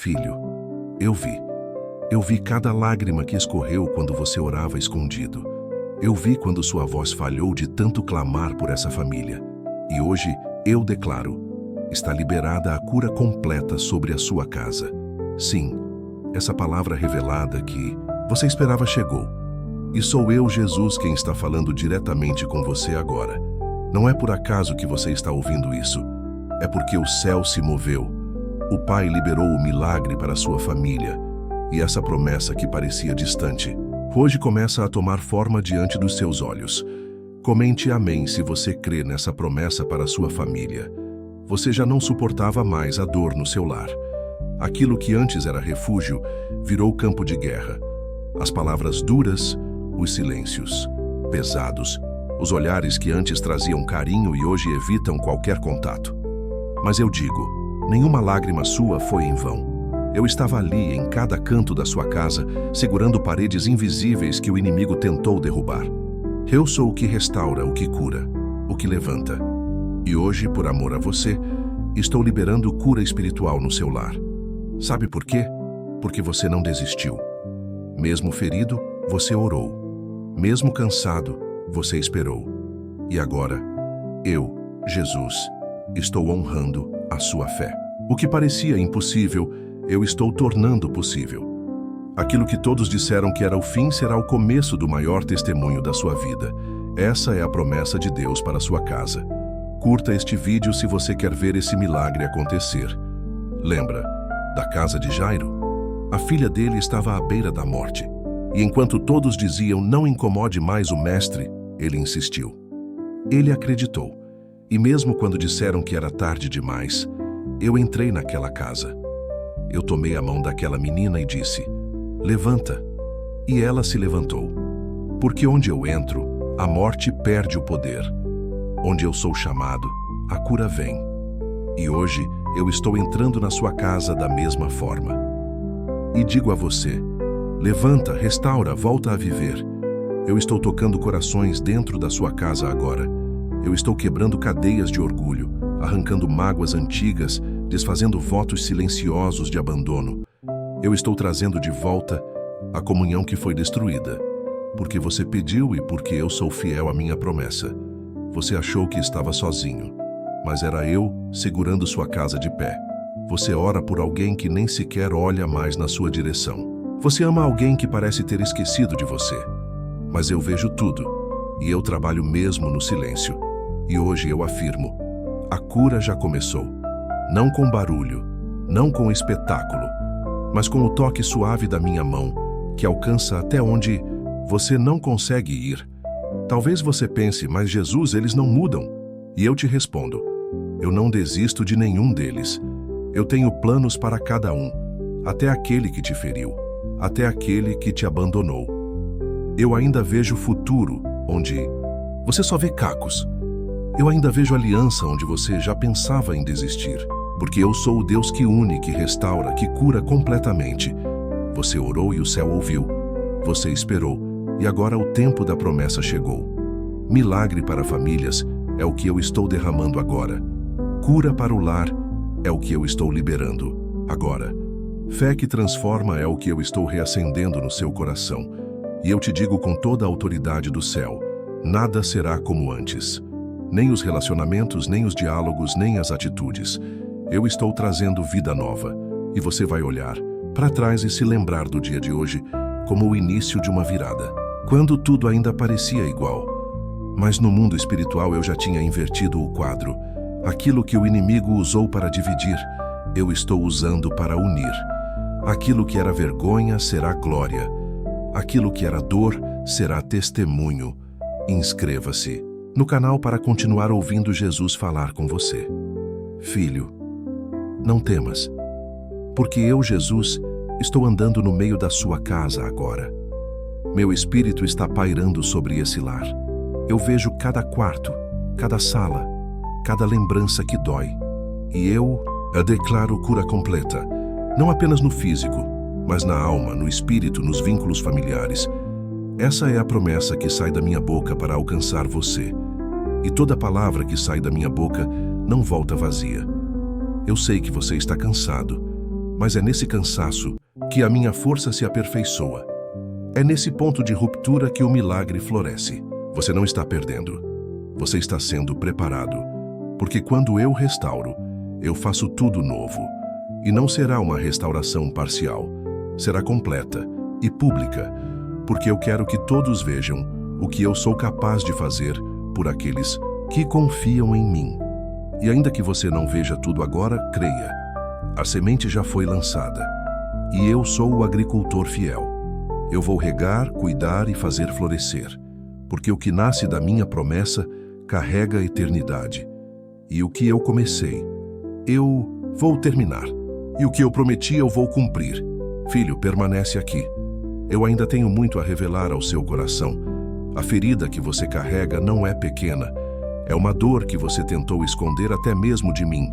Filho, eu vi. Eu vi cada lágrima que escorreu quando você orava escondido. Eu vi quando sua voz falhou de tanto clamar por essa família. E hoje eu declaro, está liberada a cura completa sobre a sua casa. Sim, essa palavra revelada que você esperava chegou. E sou eu, Jesus, quem está falando diretamente com você agora. Não é por acaso que você está ouvindo isso. É porque o céu se moveu. O Pai liberou o milagre para a sua família. E essa promessa que parecia distante, hoje começa a tomar forma diante dos seus olhos. Comente amém se você crê nessa promessa para a sua família. Você já não suportava mais a dor no seu lar. Aquilo que antes era refúgio virou campo de guerra. As palavras duras, os silêncios pesados, os olhares que antes traziam carinho e hoje evitam qualquer contato. Mas eu digo, nenhuma lágrima sua foi em vão. Eu estava ali em cada canto da sua casa, segurando paredes invisíveis que o inimigo tentou derrubar. Eu sou o que restaura, o que cura, o que levanta. E hoje, por amor a você, estou liberando cura espiritual no seu lar. Sabe por quê? Porque você não desistiu. Mesmo ferido, você orou. Mesmo cansado, você esperou. E agora, eu, Jesus, estou honrando a sua fé. O que parecia impossível, eu estou tornando possível. Aquilo que todos disseram que era o fim será o começo do maior testemunho da sua vida. Essa é a promessa de Deus para a sua casa. Curta este vídeo se você quer ver esse milagre acontecer. Lembra da casa de Jairo? A filha dele estava à beira da morte. E enquanto todos diziam não incomode mais o mestre, ele insistiu. Ele acreditou. E mesmo quando disseram que era tarde demais, eu entrei naquela casa. Eu tomei a mão daquela menina e disse, levanta. E ela se levantou. Porque onde eu entro, a morte perde o poder. Onde eu sou chamado, a cura vem. E hoje eu estou entrando na sua casa da mesma forma. E digo a você, levanta, restaura, volta a viver. Eu estou tocando corações dentro da sua casa agora. Eu estou quebrando cadeias de orgulho, arrancando mágoas antigas, desfazendo votos silenciosos de abandono. Eu estou trazendo de volta a comunhão que foi destruída. Porque você pediu e porque eu sou fiel à minha promessa. Você achou que estava sozinho, mas era eu segurando sua casa de pé. Você ora por alguém que nem sequer olha mais na sua direção. Você ama alguém que parece ter esquecido de você. Mas eu vejo tudo, e eu trabalho mesmo no silêncio. E hoje eu afirmo, a cura já começou. Não com barulho, não com espetáculo, mas com o toque suave da minha mão, que alcança até onde você não consegue ir. Talvez você pense, mas Jesus, eles não mudam. E eu te respondo, eu não desisto de nenhum deles. Eu tenho planos para cada um, até aquele que te feriu, até aquele que te abandonou. Eu ainda vejo futuro, onde você só vê cacos. Eu ainda vejo aliança onde você já pensava em desistir. Porque eu sou o Deus que une, que restaura, que cura completamente. Você orou e o céu ouviu. Você esperou, e agora o tempo da promessa chegou. Milagre para famílias é o que eu estou derramando agora. Cura para o lar é o que eu estou liberando agora. Fé que transforma é o que eu estou reacendendo no seu coração. E eu te digo com toda a autoridade do céu, nada será como antes. Nem os relacionamentos, nem os diálogos, nem as atitudes. Eu estou trazendo vida nova, e você vai olhar para trás e se lembrar do dia de hoje como o início de uma virada, quando tudo ainda parecia igual. Mas no mundo espiritual eu já tinha invertido o quadro. Aquilo que o inimigo usou para dividir, eu estou usando para unir. Aquilo que era vergonha será glória. Aquilo que era dor será testemunho. Inscreva-se no canal para continuar ouvindo Jesus falar com você. Filho, não temas, porque eu, Jesus, estou andando no meio da sua casa agora. Meu espírito está pairando sobre esse lar. Eu vejo cada quarto, cada sala, cada lembrança que dói. E eu declaro cura completa, não apenas no físico, mas na alma, no espírito, nos vínculos familiares. Essa é a promessa que sai da minha boca para alcançar você. E toda palavra que sai da minha boca não volta vazia. Eu sei que você está cansado, Mas é nesse cansaço que a minha força se aperfeiçoa. É nesse ponto de ruptura que o milagre floresce. Você não está perdendo. Você está sendo preparado. Porque quando eu restauro, eu faço tudo novo. E não será uma restauração parcial. Será completa e pública. Porque eu quero que todos vejam o que eu sou capaz de fazer por aqueles que confiam em mim. E ainda que você não veja tudo agora, creia. A semente já foi lançada. E eu sou o agricultor fiel. Eu vou regar, cuidar e fazer florescer. Porque o que nasce da minha promessa carrega a eternidade. E o que eu comecei, eu vou terminar. E o que eu prometi, eu vou cumprir. Filho, permanece aqui. Eu ainda tenho muito a revelar ao seu coração. A ferida que você carrega não é pequena. É uma dor que você tentou esconder até mesmo de mim.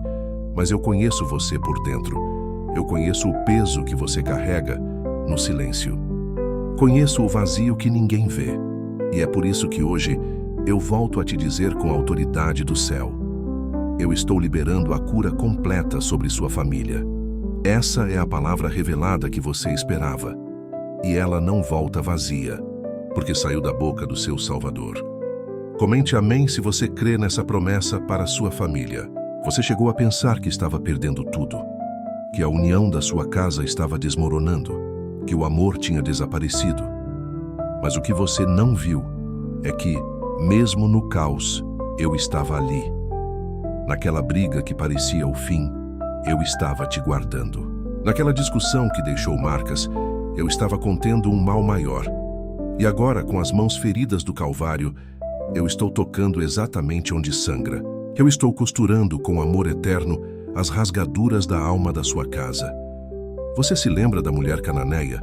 Mas eu conheço você por dentro. Eu conheço o peso que você carrega no silêncio. Conheço o vazio que ninguém vê. E é por isso que hoje eu volto a te dizer com a autoridade do céu. Eu estou liberando a cura completa sobre sua família. Essa é a palavra revelada que você esperava. E ela não volta vazia, porque saiu da boca do seu Salvador. Comente amém se você crê nessa promessa para a sua família. Você chegou a pensar que estava perdendo tudo, que a união da sua casa estava desmoronando, que o amor tinha desaparecido. Mas o que você não viu é que, mesmo no caos, eu estava ali. Naquela briga que parecia o fim, eu estava te guardando. Naquela discussão que deixou marcas, eu estava contendo um mal maior. E agora, com as mãos feridas do Calvário, eu estou tocando exatamente onde sangra. Eu estou costurando com amor eterno as rasgaduras da alma da sua casa. Você se lembra da mulher cananeia?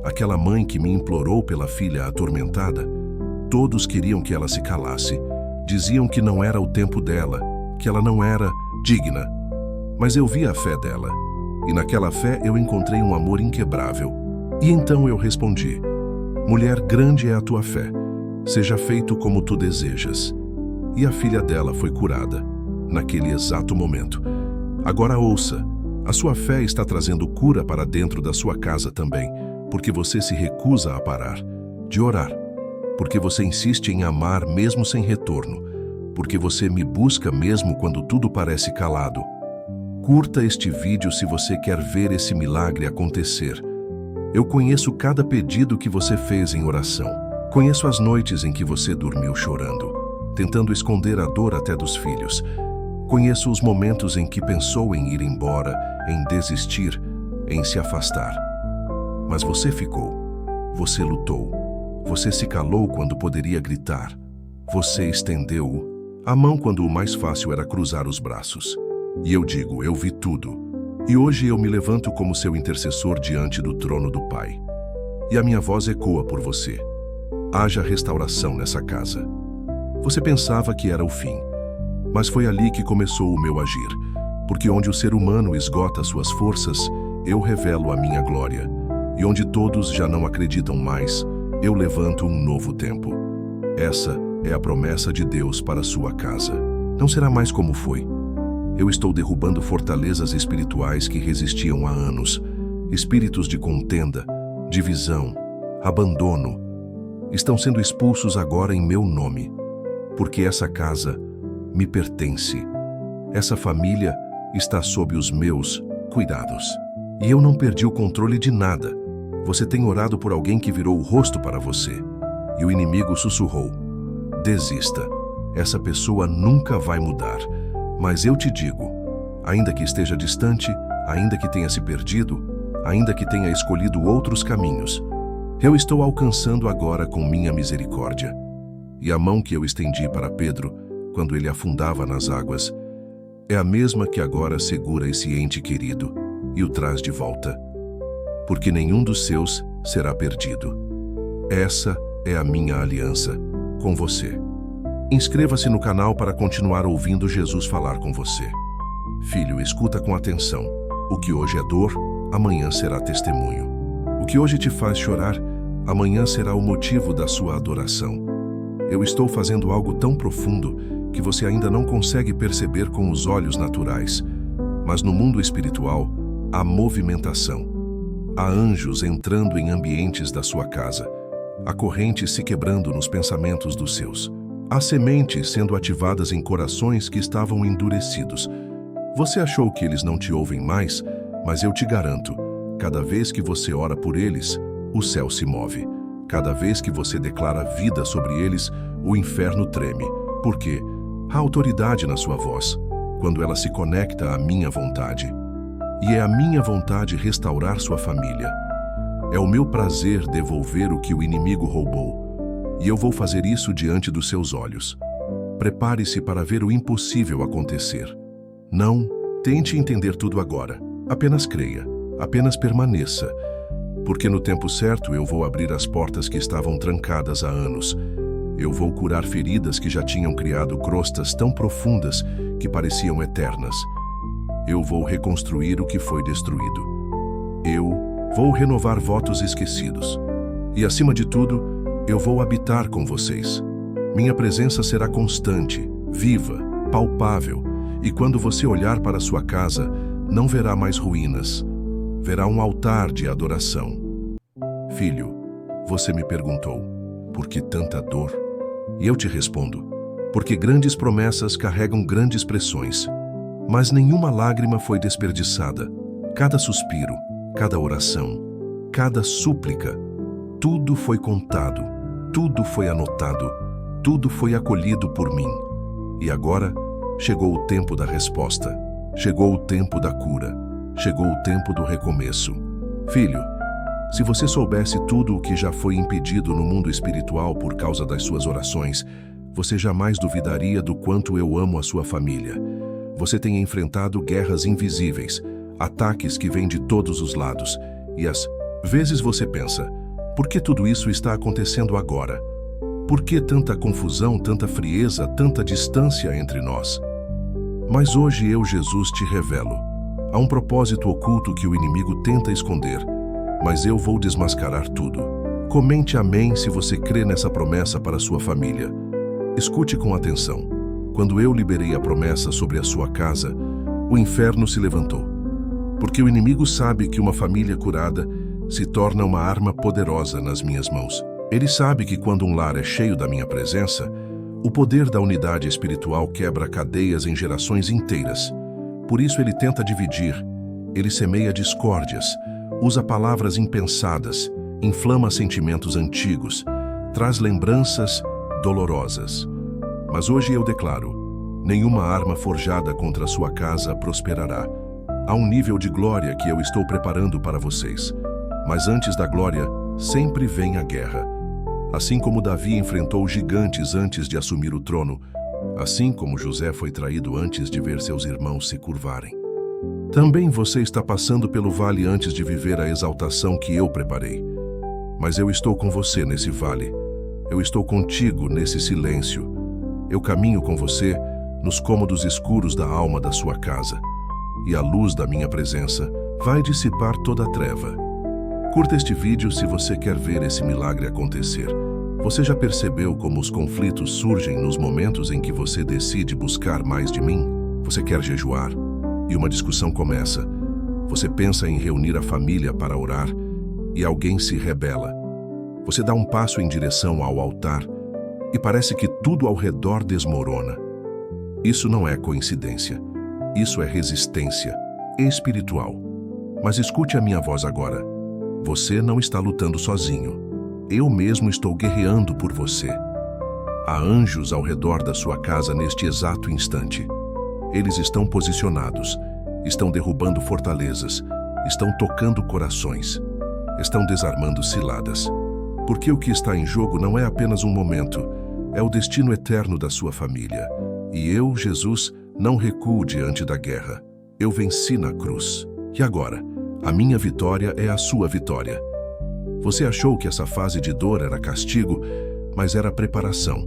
Aquela mãe que me implorou pela filha atormentada? Todos queriam que ela se calasse. Diziam que não era o tempo dela, que ela não era digna. Mas eu vi a fé dela. E naquela fé eu encontrei um amor inquebrável. E então eu respondi: mulher, grande é a tua fé. Seja feito como tu desejas. E a filha dela foi curada, naquele exato momento. Agora ouça, a sua fé está trazendo cura para dentro da sua casa também, porque você se recusa a parar de orar, porque você insiste em amar mesmo sem retorno, porque você me busca mesmo quando tudo parece calado. Curta este vídeo se você quer ver esse milagre acontecer. Eu conheço cada pedido que você fez em oração. Conheço as noites em que você dormiu chorando, tentando esconder a dor até dos filhos. Conheço os momentos em que pensou em ir embora, em desistir, em se afastar. Mas você ficou. Você lutou. Você se calou quando poderia gritar. Você estendeu a mão quando o mais fácil era cruzar os braços. E eu digo, eu vi tudo. E hoje eu me levanto como seu intercessor diante do trono do Pai. E a minha voz ecoa por você. Haja restauração nessa casa. Você pensava que era o fim, mas foi ali que começou o meu agir, porque onde o ser humano esgota suas forças, eu revelo a minha glória, e onde todos já não acreditam mais, eu levanto um novo tempo. Essa é a promessa de Deus para a sua casa. Não será mais como foi. Eu estou derrubando fortalezas espirituais que resistiam há anos, espíritos de contenda, divisão, abandono, estão sendo expulsos agora em meu nome, porque essa casa me pertence. Essa família está sob os meus cuidados. E eu não perdi o controle de nada. Você tem orado por alguém que virou o rosto para você. E o inimigo sussurrou: desista. Essa pessoa nunca vai mudar. Mas eu te digo, ainda que esteja distante, ainda que tenha se perdido, ainda que tenha escolhido outros caminhos, eu estou alcançando agora com minha misericórdia. E a mão que eu estendi para Pedro, quando ele afundava nas águas, é a mesma que agora segura esse ente querido e o traz de volta. Porque nenhum dos seus será perdido. Essa é a minha aliança com você. Inscreva-se no canal para continuar ouvindo Jesus falar com você. Filho, escuta com atenção. O que hoje é dor, amanhã será testemunho. O que hoje te faz chorar, amanhã será o motivo da sua adoração. Eu estou fazendo algo tão profundo que você ainda não consegue perceber com os olhos naturais. Mas no mundo espiritual, Há movimentação. Há anjos entrando em ambientes da sua casa. Há correntes se quebrando nos pensamentos dos seus. Há sementes sendo ativadas em corações que estavam endurecidos. Você achou que eles não te ouvem mais, mas eu te garanto, cada vez que você ora por eles, o céu se move. Cada vez que você declara vida sobre eles, o inferno treme. Por quê? Há autoridade na sua voz, quando ela se conecta à minha vontade. E é a minha vontade restaurar sua família. É o meu prazer devolver o que o inimigo roubou. E eu vou fazer isso diante dos seus olhos. Prepare-se para ver o impossível acontecer. Não tente entender tudo agora. Apenas creia. Apenas permaneça. Porque no tempo certo eu vou abrir as portas que estavam trancadas há anos. Eu vou curar feridas que já tinham criado crostas tão profundas que pareciam eternas. Eu vou reconstruir o que foi destruído. Eu vou renovar votos esquecidos. E acima de tudo, eu vou habitar com vocês. Minha presença será constante, viva, palpável, e quando você olhar para sua casa, não verá mais ruínas. Verá um altar de adoração. Filho, você me perguntou, por que tanta dor? E eu te respondo, porque grandes promessas carregam grandes pressões, mas nenhuma lágrima foi desperdiçada. Cada suspiro, cada oração, cada súplica, tudo foi contado. Tudo foi anotado, tudo foi acolhido por mim. E agora, chegou o tempo da resposta, chegou o tempo da cura, chegou o tempo do recomeço. Filho, se você soubesse tudo o que já foi impedido no mundo espiritual por causa das suas orações, você jamais duvidaria do quanto eu amo a sua família. Você tem enfrentado guerras invisíveis, ataques que vêm de todos os lados, e às vezes você pensa, por que tudo isso está acontecendo agora? Por que tanta confusão, tanta frieza, tanta distância entre nós? Mas hoje eu, Jesus, te revelo. Há um propósito oculto que o inimigo tenta esconder, mas eu vou desmascarar tudo. Comente amém se você crê nessa promessa para sua família. Escute com atenção. Quando eu liberei a promessa sobre a sua casa, o inferno se levantou. Porque o inimigo sabe que uma família curada se torna uma arma poderosa nas minhas mãos. Ele sabe que quando um lar é cheio da minha presença, o poder da unidade espiritual quebra cadeias em gerações inteiras. Por isso ele tenta dividir, ele semeia discórdias, usa palavras impensadas, inflama sentimentos antigos, traz lembranças dolorosas. Mas hoje eu declaro, nenhuma arma forjada contra a sua casa prosperará. Há um nível de glória que eu estou preparando para vocês. Mas antes da glória, sempre vem a guerra. Assim como Davi enfrentou gigantes antes de assumir o trono, assim como José foi traído antes de ver seus irmãos se curvarem. Também você está passando pelo vale antes de viver a exaltação que eu preparei. Mas eu estou com você nesse vale. Eu estou contigo nesse silêncio. Eu caminho com você nos cômodos escuros da alma da sua casa. E a luz da minha presença vai dissipar toda a treva. Curta este vídeo se você quer ver esse milagre acontecer. Você já percebeu como os conflitos surgem nos momentos em que você decide buscar mais de mim? Você quer jejuar e uma discussão começa. Você pensa em reunir a família para orar e alguém se rebela. Você dá um passo em direção ao altar e parece que tudo ao redor desmorona. Isso não é coincidência. Isso é resistência espiritual. Mas escute a minha voz agora. Você não está lutando sozinho. Eu mesmo estou guerreando por você. Há anjos ao redor da sua casa neste exato instante. Eles estão posicionados, estão derrubando fortalezas, estão tocando corações, estão desarmando ciladas. Porque o que está em jogo não é apenas um momento, é o destino eterno da sua família. E eu, Jesus, não recuo diante da guerra. Eu venci na cruz. E agora? A minha vitória é a sua vitória. Você achou que essa fase de dor era castigo, mas era preparação.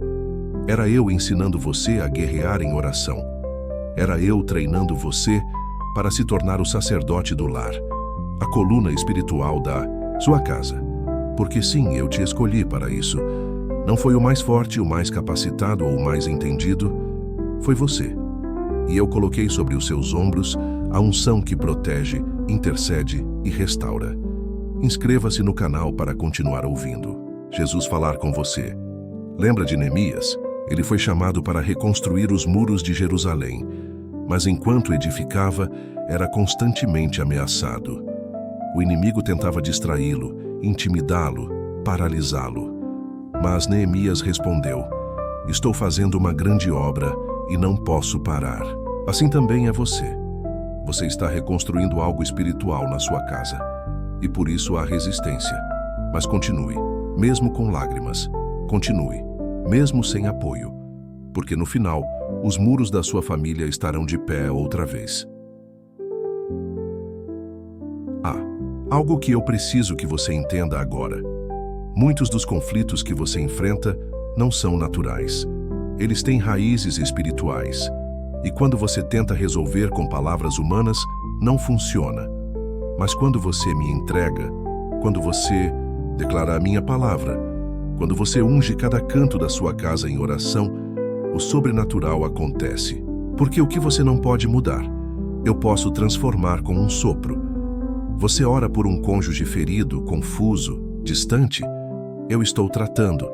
Era eu ensinando você a guerrear em oração. Era eu treinando você para se tornar o sacerdote do lar, a coluna espiritual da sua casa. Porque sim, eu te escolhi para isso. Não foi o mais forte, o mais capacitado ou o mais entendido. Foi você. E eu coloquei sobre os seus ombros a unção que protege, intercede e restaura. Inscreva-se no canal para continuar ouvindo Jesus falar com você. Lembra de Neemias? Ele foi chamado para reconstruir os muros de Jerusalém, mas enquanto edificava, era constantemente ameaçado. O inimigo tentava distraí-lo, intimidá-lo, paralisá-lo. Mas Neemias respondeu: estou fazendo uma grande obra e não posso parar. Assim também é você. Você está reconstruindo algo espiritual na sua casa. E por isso há resistência. Mas continue, mesmo com lágrimas. Continue, mesmo sem apoio. Porque no final, os muros da sua família estarão de pé outra vez. Algo que eu preciso que você entenda agora. Muitos dos conflitos que você enfrenta não são naturais. Eles têm raízes espirituais. E quando você tenta resolver com palavras humanas, não funciona. Mas quando você me entrega, quando você declara a minha palavra, quando você unge cada canto da sua casa em oração, o sobrenatural acontece. Porque o que você não pode mudar, eu posso transformar com um sopro. Você ora por um cônjuge ferido, confuso, distante? Eu estou tratando.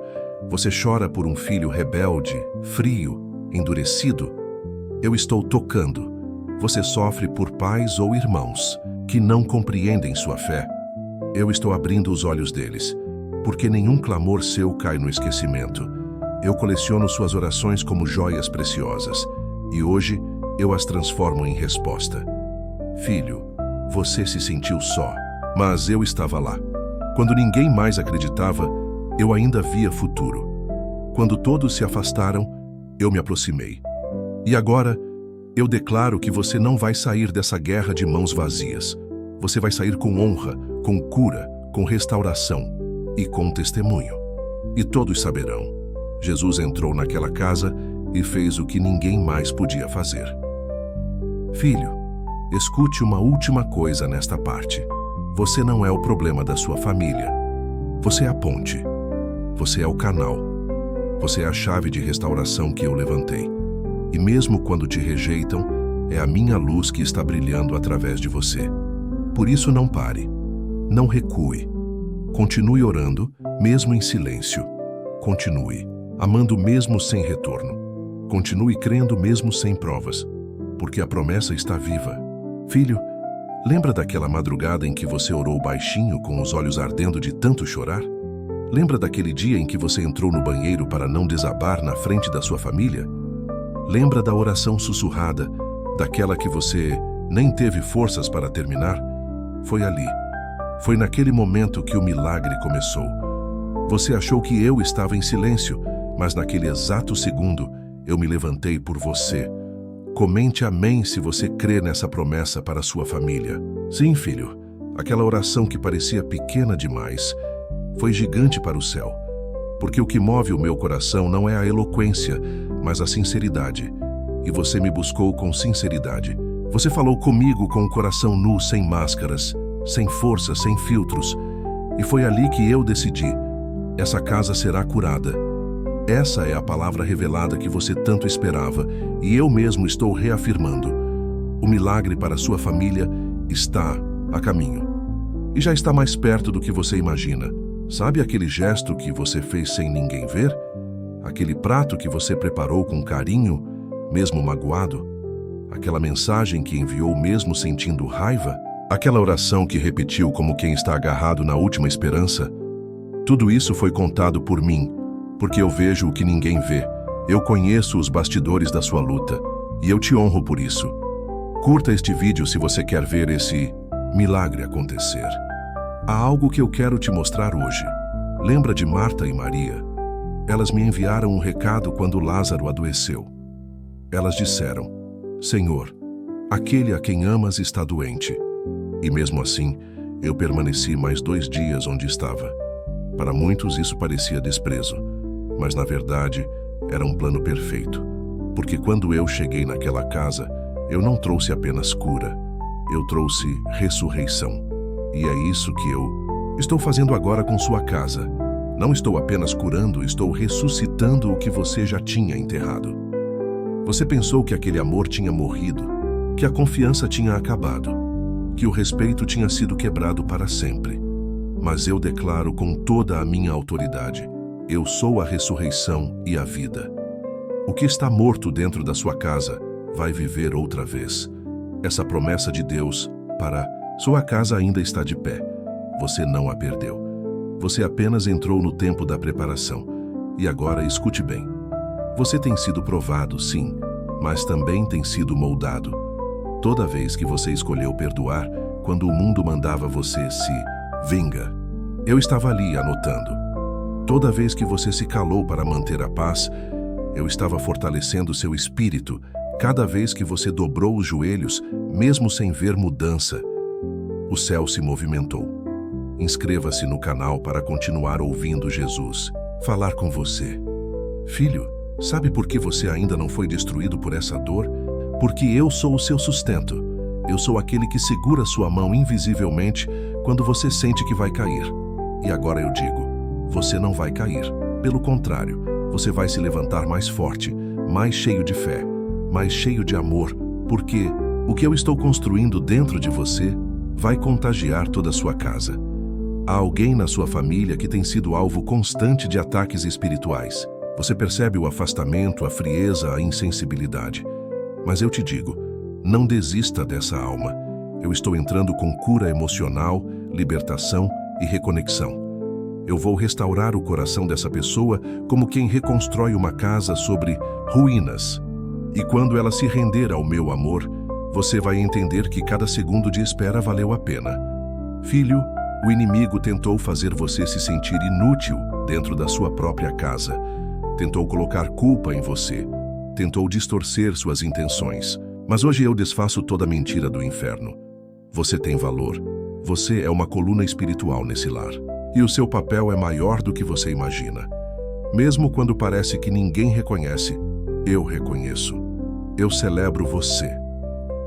Você chora por um filho rebelde, frio, endurecido? Eu estou tocando. Você sofre por pais ou irmãos que não compreendem sua fé? Eu estou abrindo os olhos deles, porque nenhum clamor seu cai no esquecimento. Eu coleciono suas orações como joias preciosas, e hoje eu as transformo em resposta. Filho, você se sentiu só, mas eu estava lá. Quando ninguém mais acreditava, eu ainda via futuro. Quando todos se afastaram, eu me aproximei. E agora, eu declaro que você não vai sair dessa guerra de mãos vazias. Você vai sair com honra, com cura, com restauração e com testemunho. E todos saberão. Jesus entrou naquela casa e fez o que ninguém mais podia fazer. Filho, escute uma última coisa nesta parte. Você não é o problema da sua família. Você é a ponte. Você é o canal. Você é a chave de restauração que eu levantei. E mesmo quando te rejeitam, é a minha luz que está brilhando através de você. Por isso não pare. Não recue. Continue orando, mesmo em silêncio. Continue amando mesmo sem retorno. Continue crendo mesmo sem provas, porque a promessa está viva. Filho, lembra daquela madrugada em que você orou baixinho com os olhos ardendo de tanto chorar? Lembra daquele dia em que você entrou no banheiro para não desabar na frente da sua família? Lembra da oração sussurrada, daquela que você nem teve forças para terminar? Foi ali. Foi naquele momento que o milagre começou. Você achou que eu estava em silêncio, mas naquele exato segundo, eu me levantei por você. Comente amém se você crê nessa promessa para sua família. Sim, filho, aquela oração que parecia pequena demais, foi gigante para o céu. Porque o que move o meu coração não é a eloquência, mas a sinceridade. E você me buscou com sinceridade. Você falou comigo com o coração nu, sem máscaras, sem força, sem filtros. E foi ali que eu decidi. Essa casa será curada. Essa é a palavra revelada que você tanto esperava, e eu mesmo estou reafirmando. O milagre para sua família está a caminho. E já está mais perto do que você imagina. Sabe aquele gesto que você fez sem ninguém ver? Aquele prato que você preparou com carinho, mesmo magoado? Aquela mensagem que enviou mesmo sentindo raiva? Aquela oração que repetiu como quem está agarrado na última esperança? Tudo isso foi contado por mim, porque eu vejo o que ninguém vê. Eu conheço os bastidores da sua luta, e eu te honro por isso. Curta este vídeo se você quer ver esse milagre acontecer. Há algo que eu quero te mostrar hoje. Lembra de Marta e Maria? Elas me enviaram um recado quando Lázaro adoeceu. Elas disseram: Senhor, aquele a quem amas está doente. E mesmo assim, eu permaneci mais 2 dias onde estava. Para muitos isso parecia desprezo, mas na verdade era um plano perfeito. Porque quando eu cheguei naquela casa, eu não trouxe apenas cura, eu trouxe ressurreição. E é isso que eu estou fazendo agora com sua casa. Não estou apenas curando, estou ressuscitando o que você já tinha enterrado. Você pensou que aquele amor tinha morrido, que a confiança tinha acabado, que o respeito tinha sido quebrado para sempre. Mas eu declaro com toda a minha autoridade: eu sou a ressurreição e a vida. O que está morto dentro da sua casa vai viver outra vez. Essa promessa de Deus para sua casa ainda está de pé. Você não a perdeu. Você apenas entrou no tempo da preparação. E agora escute bem. Você tem sido provado, sim, mas também tem sido moldado. Toda vez que você escolheu perdoar, quando o mundo mandava você se vinga, eu estava ali anotando. Toda vez que você se calou para manter a paz, eu estava fortalecendo seu espírito. Cada vez que você dobrou os joelhos, mesmo sem ver mudança, o céu se movimentou. Inscreva-se no canal para continuar ouvindo Jesus falar com você. Filho, sabe por que você ainda não foi destruído por essa dor? Porque eu sou o seu sustento. Eu sou aquele que segura sua mão invisivelmente quando você sente que vai cair. E agora eu digo, você não vai cair. Pelo contrário, você vai se levantar mais forte, mais cheio de fé, mais cheio de amor, porque o que eu estou construindo dentro de você vai contagiar toda a sua casa. Há alguém na sua família que tem sido alvo constante de ataques espirituais. Você percebe o afastamento, a frieza, a insensibilidade. Mas eu te digo, não desista dessa alma. Eu estou entrando com cura emocional, libertação e reconexão. Eu vou restaurar o coração dessa pessoa como quem reconstrói uma casa sobre ruínas. E quando ela se render ao meu amor, você vai entender que cada segundo de espera valeu a pena. Filho, o inimigo tentou fazer você se sentir inútil dentro da sua própria casa. Tentou colocar culpa em você. Tentou distorcer suas intenções. Mas hoje eu desfaço toda a mentira do inferno. Você tem valor. Você é uma coluna espiritual nesse lar. E o seu papel é maior do que você imagina. Mesmo quando parece que ninguém reconhece, eu reconheço. Eu celebro você.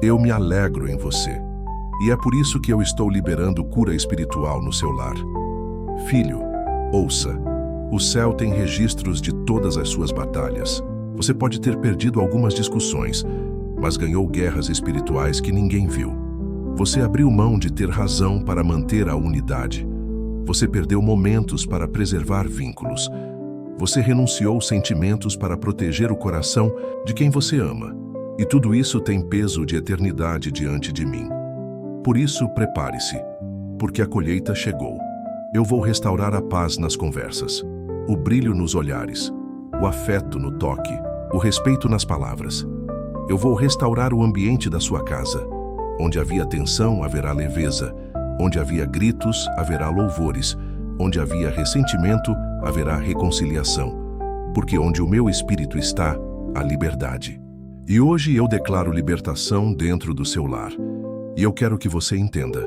Eu me alegro em você. E é por isso que eu estou liberando cura espiritual no seu lar. Filho, ouça. O céu tem registros de todas as suas batalhas. Você pode ter perdido algumas discussões, mas ganhou guerras espirituais que ninguém viu. Você abriu mão de ter razão para manter a unidade. Você perdeu momentos para preservar vínculos. Você renunciou sentimentos para proteger o coração de quem você ama. E tudo isso tem peso de eternidade diante de mim. Por isso, prepare-se, porque a colheita chegou. Eu vou restaurar a paz nas conversas, o brilho nos olhares, o afeto no toque, o respeito nas palavras. Eu vou restaurar o ambiente da sua casa. Onde havia tensão, haverá leveza. Onde havia gritos, haverá louvores. Onde havia ressentimento, haverá reconciliação. Porque onde o meu espírito está, há liberdade. E hoje eu declaro libertação dentro do seu lar. E eu quero que você entenda.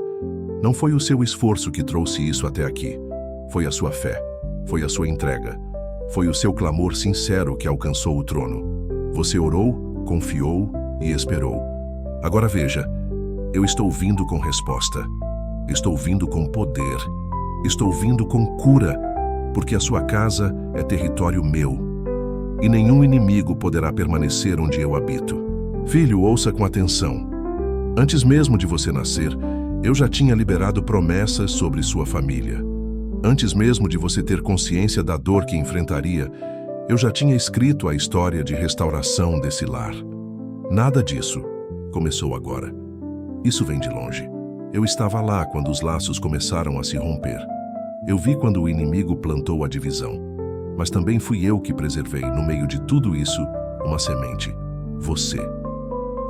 Não foi o seu esforço que trouxe isso até aqui. Foi a sua fé. Foi a sua entrega. Foi o seu clamor sincero que alcançou o trono. Você orou, confiou e esperou. Agora veja, eu estou vindo com resposta. Estou vindo com poder. Estou vindo com cura, porque a sua casa é território meu. E nenhum inimigo poderá permanecer onde eu habito. Filho, ouça com atenção. Antes mesmo de você nascer, eu já tinha liberado promessas sobre sua família. Antes mesmo de você ter consciência da dor que enfrentaria, eu já tinha escrito a história de restauração desse lar. Nada disso começou agora. Isso vem de longe. Eu estava lá quando os laços começaram a se romper. Eu vi quando o inimigo plantou a divisão. Mas também fui eu que preservei, no meio de tudo isso, uma semente. Você.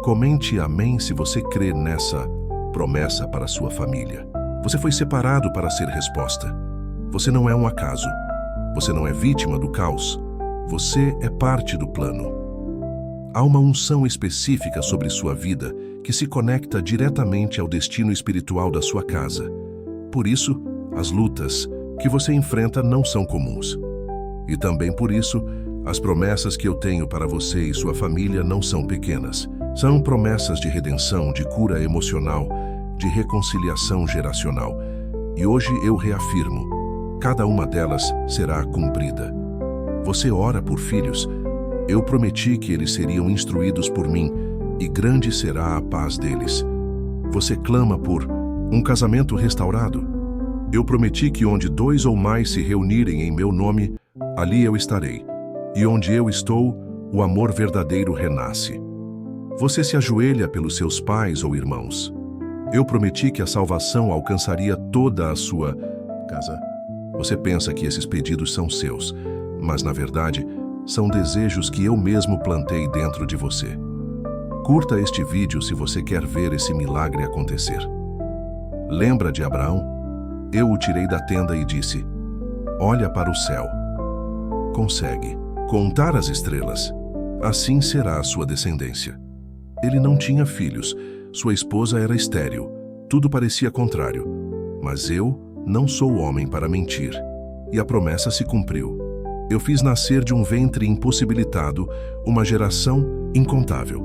Comente amém se você crê nessa promessa para sua família. Você foi separado para ser resposta. Você não é um acaso. Você não é vítima do caos. Você é parte do plano. Há uma unção específica sobre sua vida que se conecta diretamente ao destino espiritual da sua casa. Por isso, as lutas que você enfrenta não são comuns. E também por isso, as promessas que eu tenho para você e sua família não são pequenas. São promessas de redenção, de cura emocional, de reconciliação geracional. E hoje eu reafirmo, cada uma delas será cumprida. Você ora por filhos. Eu prometi que eles seriam instruídos por mim, e grande será a paz deles. Você clama por um casamento restaurado? Eu prometi que onde 2 ou mais se reunirem em meu nome, ali eu estarei. E onde eu estou, o amor verdadeiro renasce. Você se ajoelha pelos seus pais ou irmãos. Eu prometi que a salvação alcançaria toda a sua casa. Você pensa que esses pedidos são seus, mas na verdade, são desejos que eu mesmo plantei dentro de você. Curta este vídeo se você quer ver esse milagre acontecer. Lembra de Abraão? Eu o tirei da tenda e disse: olha para o céu. Consegue contar as estrelas? Assim será a sua descendência. Ele não tinha filhos, sua esposa era estéril, tudo parecia contrário. Mas eu não sou homem para mentir, e a promessa se cumpriu. Eu fiz nascer de um ventre impossibilitado uma geração incontável.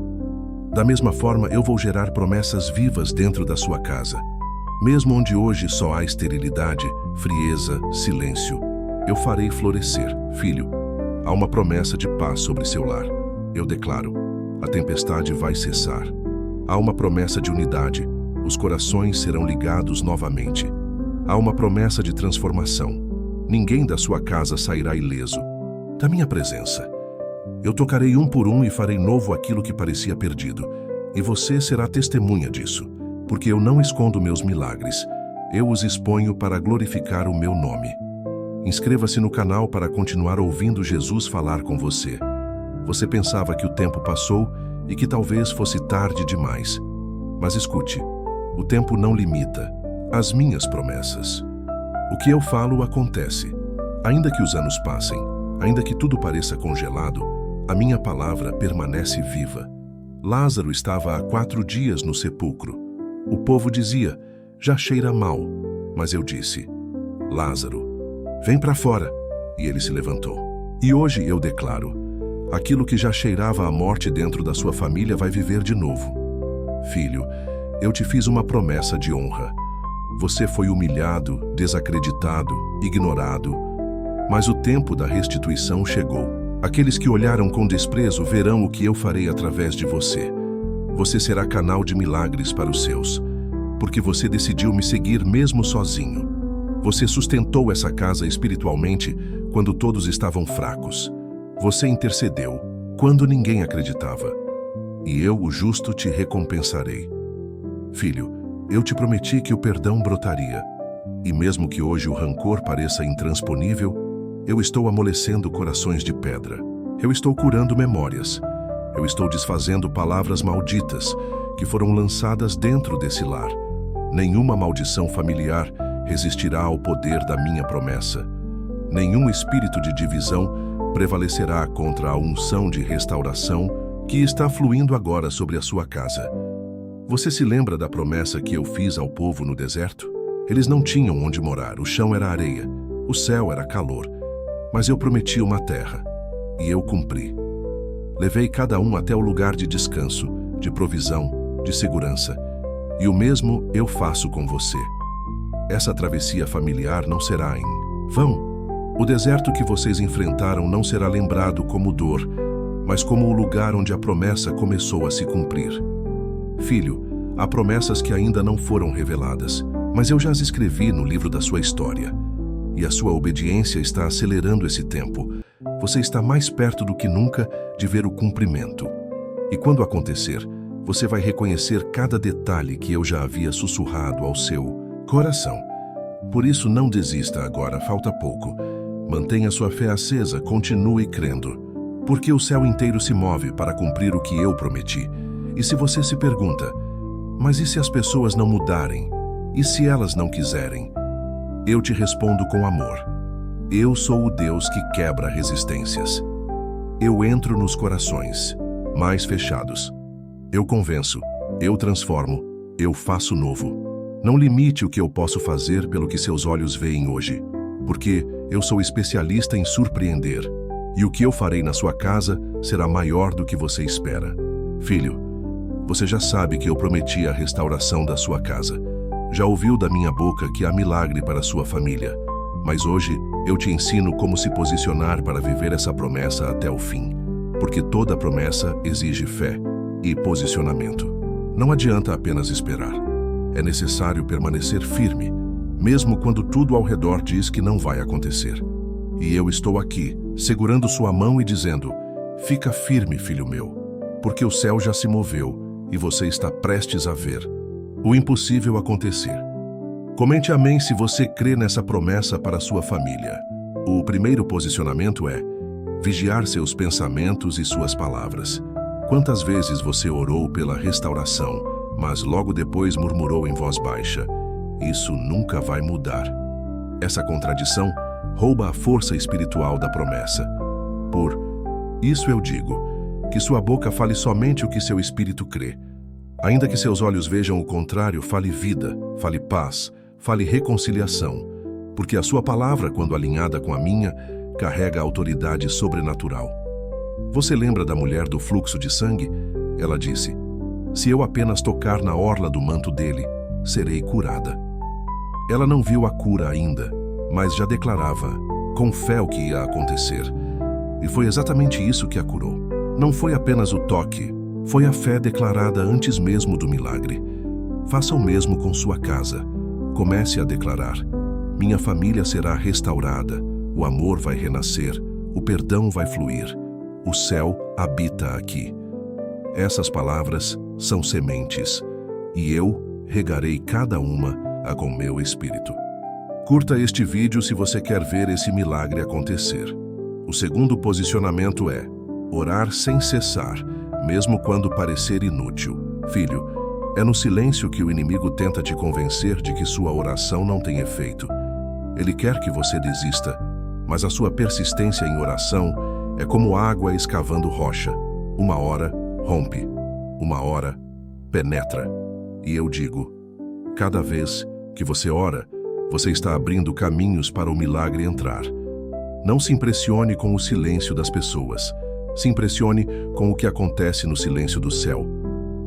Da mesma forma, eu vou gerar promessas vivas dentro da sua casa. Mesmo onde hoje só há esterilidade, frieza, silêncio, eu farei florescer. Filho, há uma promessa de paz sobre seu lar. Eu declaro, a tempestade vai cessar. Há uma promessa de unidade, os corações serão ligados novamente. Há uma promessa de transformação. Ninguém da sua casa sairá ileso da minha presença. Eu tocarei um por um e farei novo aquilo que parecia perdido. E você será testemunha disso, porque eu não escondo meus milagres. Eu os exponho para glorificar o meu nome. Inscreva-se no canal para continuar ouvindo Jesus falar com você. Você pensava que o tempo passou e que talvez fosse tarde demais. Mas escute, o tempo não limita as minhas promessas. O que eu falo acontece. Ainda que os anos passem, ainda que tudo pareça congelado, a minha palavra permanece viva. Lázaro estava há 4 dias no sepulcro. O povo dizia, já cheira mal. Mas eu disse, Lázaro, vem para fora. E ele se levantou. E hoje eu declaro, aquilo que já cheirava a morte dentro da sua família vai viver de novo. Filho, eu te fiz uma promessa de honra. Você foi humilhado, desacreditado, ignorado. Mas o tempo da restituição chegou. Aqueles que olharam com desprezo verão o que eu farei através de você. Você será canal de milagres para os seus, porque você decidiu me seguir mesmo sozinho. Você sustentou essa casa espiritualmente quando todos estavam fracos. Você intercedeu quando ninguém acreditava. E eu, o justo, te recompensarei. Filho, eu te prometi que o perdão brotaria. E mesmo que hoje o rancor pareça intransponível, eu estou amolecendo corações de pedra. Eu estou curando memórias. Eu estou desfazendo palavras malditas que foram lançadas dentro desse lar. Nenhuma maldição familiar resistirá ao poder da minha promessa. Nenhum espírito de divisão prevalecerá contra a unção de restauração que está fluindo agora sobre a sua casa. Você se lembra da promessa que eu fiz ao povo no deserto? Eles não tinham onde morar, o chão era areia, o céu era calor. Mas eu prometi uma terra, e eu cumpri. Levei cada um até o lugar de descanso, de provisão, de segurança. E o mesmo eu faço com você. Essa travessia familiar não será em vão. O deserto que vocês enfrentaram não será lembrado como dor, mas como o lugar onde a promessa começou a se cumprir. Filho, há promessas que ainda não foram reveladas, mas eu já as escrevi no livro da sua história. E a sua obediência está acelerando esse tempo. Você está mais perto do que nunca de ver o cumprimento. E quando acontecer, você vai reconhecer cada detalhe que eu já havia sussurrado ao seu coração. Por isso, não desista agora, falta pouco. Mantenha sua fé acesa, continue crendo. Porque o céu inteiro se move para cumprir o que eu prometi. E se você se pergunta, mas e se as pessoas não mudarem? E se elas não quiserem? Eu te respondo com amor. Eu sou o Deus que quebra resistências. Eu entro nos corações mais fechados. Eu convenço, eu transformo, eu faço novo. Não limite o que eu posso fazer pelo que seus olhos veem hoje, porque eu sou especialista em surpreender. E o que eu farei na sua casa será maior do que você espera. Filho, você já sabe que eu prometi a restauração da sua casa. Já ouviu da minha boca que há milagre para sua família. Mas hoje eu te ensino como se posicionar para viver essa promessa até o fim. Porque toda promessa exige fé e posicionamento. Não adianta apenas esperar. é necessário permanecer firme, mesmo quando tudo ao redor diz que não vai acontecer. E eu estou aqui, segurando sua mão e dizendo: fica firme, filho meu, porque o céu já se moveu e você está prestes a ver o impossível acontecer. Comente amém se você crê nessa promessa para sua família. O primeiro posicionamento é vigiar seus pensamentos e suas palavras. Quantas vezes você orou pela restauração, mas logo depois murmurou em voz baixa? Isso nunca vai mudar. Essa contradição rouba a força espiritual da promessa. Por isso eu digo, que sua boca fale somente o que seu espírito crê. Ainda que seus olhos vejam o contrário, fale vida, fale paz, fale reconciliação, porque a sua palavra, quando alinhada com a minha, carrega autoridade sobrenatural. Você lembra da mulher do fluxo de sangue? Ela disse: se eu apenas tocar na orla do manto dele, serei curada. Ela não viu a cura ainda, mas já declarava com fé o que ia acontecer. E foi exatamente isso que a curou. Não foi apenas o toque, foi a fé declarada antes mesmo do milagre. Faça o mesmo com sua casa. Comece a declarar: minha família será restaurada, o amor vai renascer, o perdão vai fluir, o céu habita aqui. Essas palavras são sementes, e eu regarei cada uma com meu espírito. Curta este vídeo se você quer ver esse milagre acontecer. O segundo posicionamento é orar sem cessar, mesmo quando parecer inútil. Filho, é no silêncio que o inimigo tenta te convencer de que sua oração não tem efeito. Ele quer que você desista, mas a sua persistência em oração é como água escavando rocha. Uma hora rompe, uma hora penetra. E eu digo, cada vez que você ora, você está abrindo caminhos para o milagre entrar. Não se impressione com o silêncio das pessoas. Se impressione com o que acontece no silêncio do céu.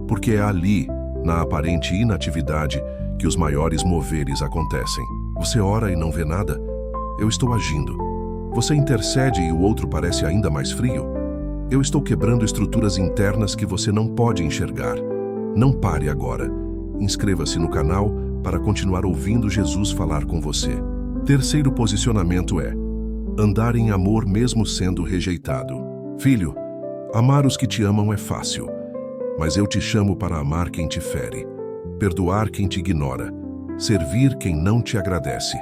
Porque é ali, na aparente inatividade, que os maiores moveres acontecem. Você ora e não vê nada? Eu estou agindo. Você intercede e o outro parece ainda mais frio? Eu estou quebrando estruturas internas que você não pode enxergar. Não pare agora. Inscreva-se no canal para continuar ouvindo Jesus falar com você. Terceiro posicionamento é andar em amor mesmo sendo rejeitado. Filho, amar os que te amam é fácil, mas eu te chamo para amar quem te fere, perdoar quem te ignora, servir quem não te agradece,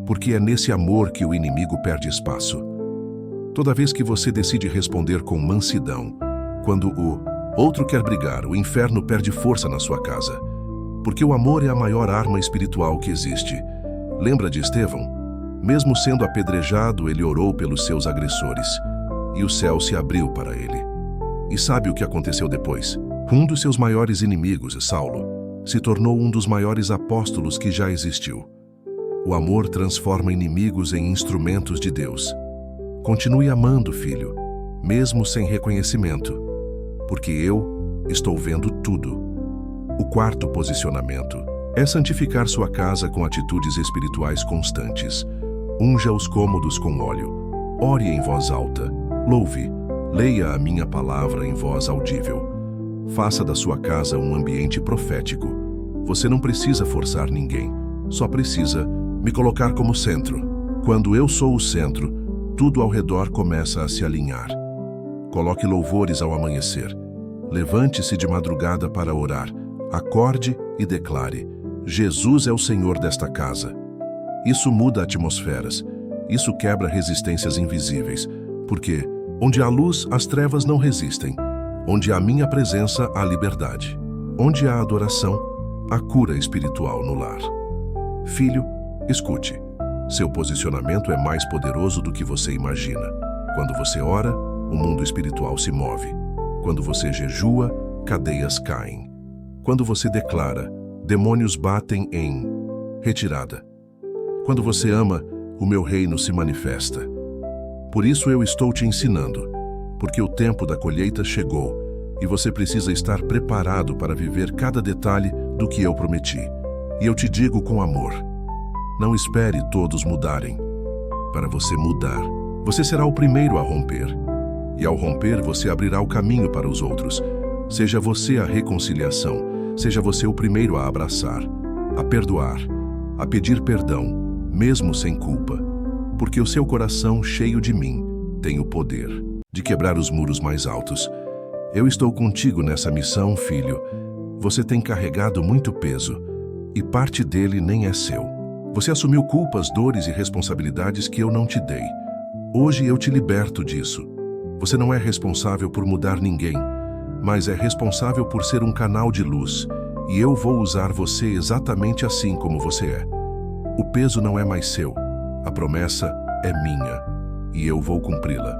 porque é nesse amor que o inimigo perde espaço. Toda vez que você decide responder com mansidão, quando o outro quer brigar, o inferno perde força na sua casa, porque o amor é a maior arma espiritual que existe. Lembra de Estevão? Mesmo sendo apedrejado, ele orou pelos seus agressores, e o céu se abriu para ele. E sabe o que aconteceu depois? Um dos seus maiores inimigos, Saulo, se tornou um dos maiores apóstolos que já existiu. O amor transforma inimigos em instrumentos de Deus. Continue amando, filho, mesmo sem reconhecimento, porque eu estou vendo tudo. O quarto posicionamento é santificar sua casa com atitudes espirituais constantes. Unja os cômodos com óleo. Ore em voz alta. Louve. Leia a minha palavra em voz audível. Faça da sua casa um ambiente profético. Você não precisa forçar ninguém. Só precisa me colocar como centro. Quando eu sou o centro, tudo ao redor começa a se alinhar. Coloque louvores ao amanhecer. Levante-se de madrugada para orar. Acorde e declare: Jesus é o Senhor desta casa. Isso muda atmosferas. Isso quebra resistências invisíveis. Porque onde há luz, as trevas não resistem. Onde há minha presença, há liberdade. Onde há adoração, há cura espiritual no lar. Filho, escute. Seu posicionamento é mais poderoso do que você imagina. Quando você ora, o mundo espiritual se move. Quando você jejua, cadeias caem. Quando você declara, demônios batem em retirada. Quando você ama, o meu reino se manifesta. Por isso eu estou te ensinando, porque o tempo da colheita chegou e você precisa estar preparado para viver cada detalhe do que eu prometi. E eu te digo com amor: não espere todos mudarem. Para você mudar, você será o primeiro a romper. E ao romper, você abrirá o caminho para os outros. Seja você a reconciliação, seja você o primeiro a abraçar. a perdoar, a pedir perdão, mesmo sem culpa, porque o seu coração, cheio de mim, tem o poder de quebrar os muros mais altos. Eu estou contigo nessa missão, filho. Você tem carregado muito peso, e parte dele nem é seu. Você assumiu culpas, dores e responsabilidades que eu não te dei. Hoje eu te liberto disso. Você não é responsável por mudar ninguém, mas é responsável por ser um canal de luz, e eu vou usar você exatamente assim como você é. O peso não é mais seu, a promessa é minha, e eu vou cumpri-la.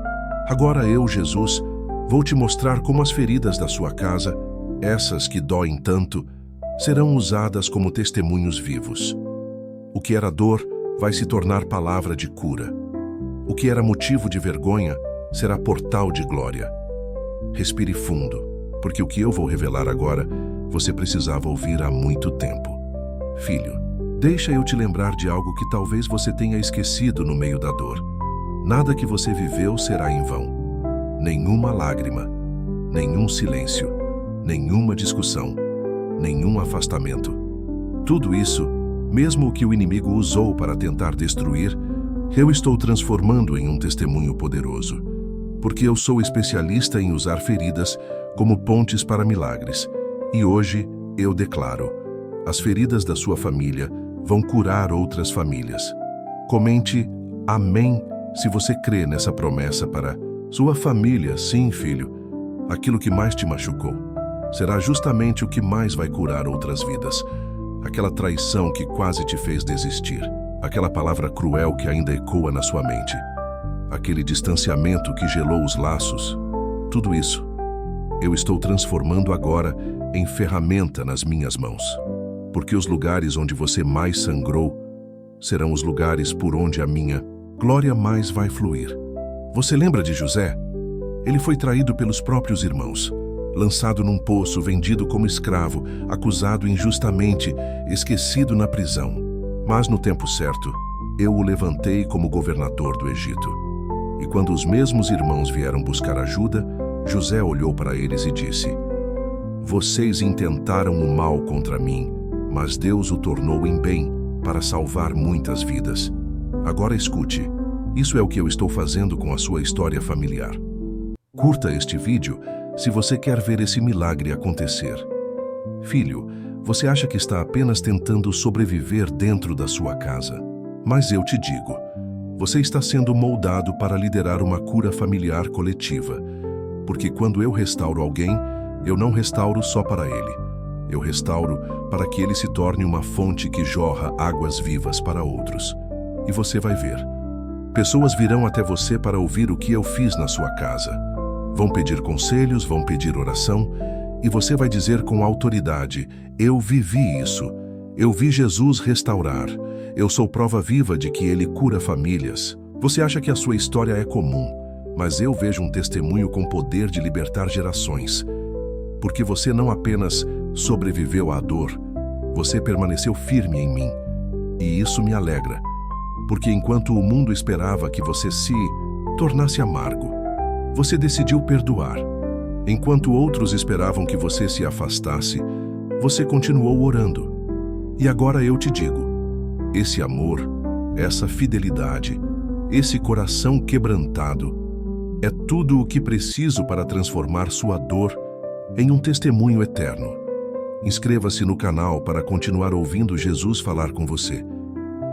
Agora eu, Jesus, vou te mostrar como as feridas da sua casa, essas que doem tanto, serão usadas como testemunhos vivos. O que era dor vai se tornar palavra de cura. O que era motivo de vergonha será portal de glória. Respire fundo, porque o que eu vou revelar agora, você precisava ouvir há muito tempo. Filho, deixa eu te lembrar de algo que talvez você tenha esquecido no meio da dor. Nada que você viveu será em vão. Nenhuma lágrima, nenhum silêncio, nenhuma discussão, nenhum afastamento. Tudo isso, mesmo o que o inimigo usou para tentar destruir, eu estou transformando em um testemunho poderoso. Porque eu sou especialista em usar feridas como pontes para milagres. E hoje eu declaro: as feridas da sua família vão curar outras famílias. Comente amém se você crê nessa promessa para sua família. Sim, filho, aquilo que mais te machucou será justamente o que mais vai curar outras vidas. Aquela traição que quase te fez desistir, aquela palavra cruel que ainda ecoa na sua mente, aquele distanciamento que gelou os laços, tudo isso eu estou transformando agora em ferramenta nas minhas mãos. Porque os lugares onde você mais sangrou serão os lugares por onde a minha glória mais vai fluir. Você lembra de José? Ele foi traído pelos próprios irmãos, lançado num poço, vendido como escravo, acusado injustamente, esquecido na prisão. Mas no tempo certo, eu o levantei como governador do Egito. E quando os mesmos irmãos vieram buscar ajuda, José olhou para eles e disse: vocês intentaram o mal contra mim, mas Deus o tornou em bem para salvar muitas vidas. Agora escute, isso é o que eu estou fazendo com a sua história familiar. Curta este vídeo se você quer ver esse milagre acontecer. Filho, você acha que está apenas tentando sobreviver dentro da sua casa. Mas eu te digo, você está sendo moldado para liderar uma cura familiar coletiva. Porque quando eu restauro alguém, eu não restauro só para ele. Eu restauro para que ele se torne uma fonte que jorra águas vivas para outros. E você vai ver. Pessoas virão até você para ouvir o que eu fiz na sua casa. Vão pedir conselhos, vão pedir oração, e você vai dizer com autoridade: eu vivi isso. Eu vi Jesus restaurar. Eu sou prova viva de que ele cura famílias. Você acha que a sua história é comum, mas eu vejo um testemunho com poder de libertar gerações. Porque você não apenas sobreviveu à dor, você permaneceu firme em mim. E isso me alegra, porque enquanto o mundo esperava que você se tornasse amargo, você decidiu perdoar. Enquanto outros esperavam que você se afastasse, você continuou orando. E agora eu te digo, esse amor, essa fidelidade, esse coração quebrantado, é tudo o que preciso para transformar sua dor em um testemunho eterno. Inscreva-se no canal para continuar ouvindo Jesus falar com você.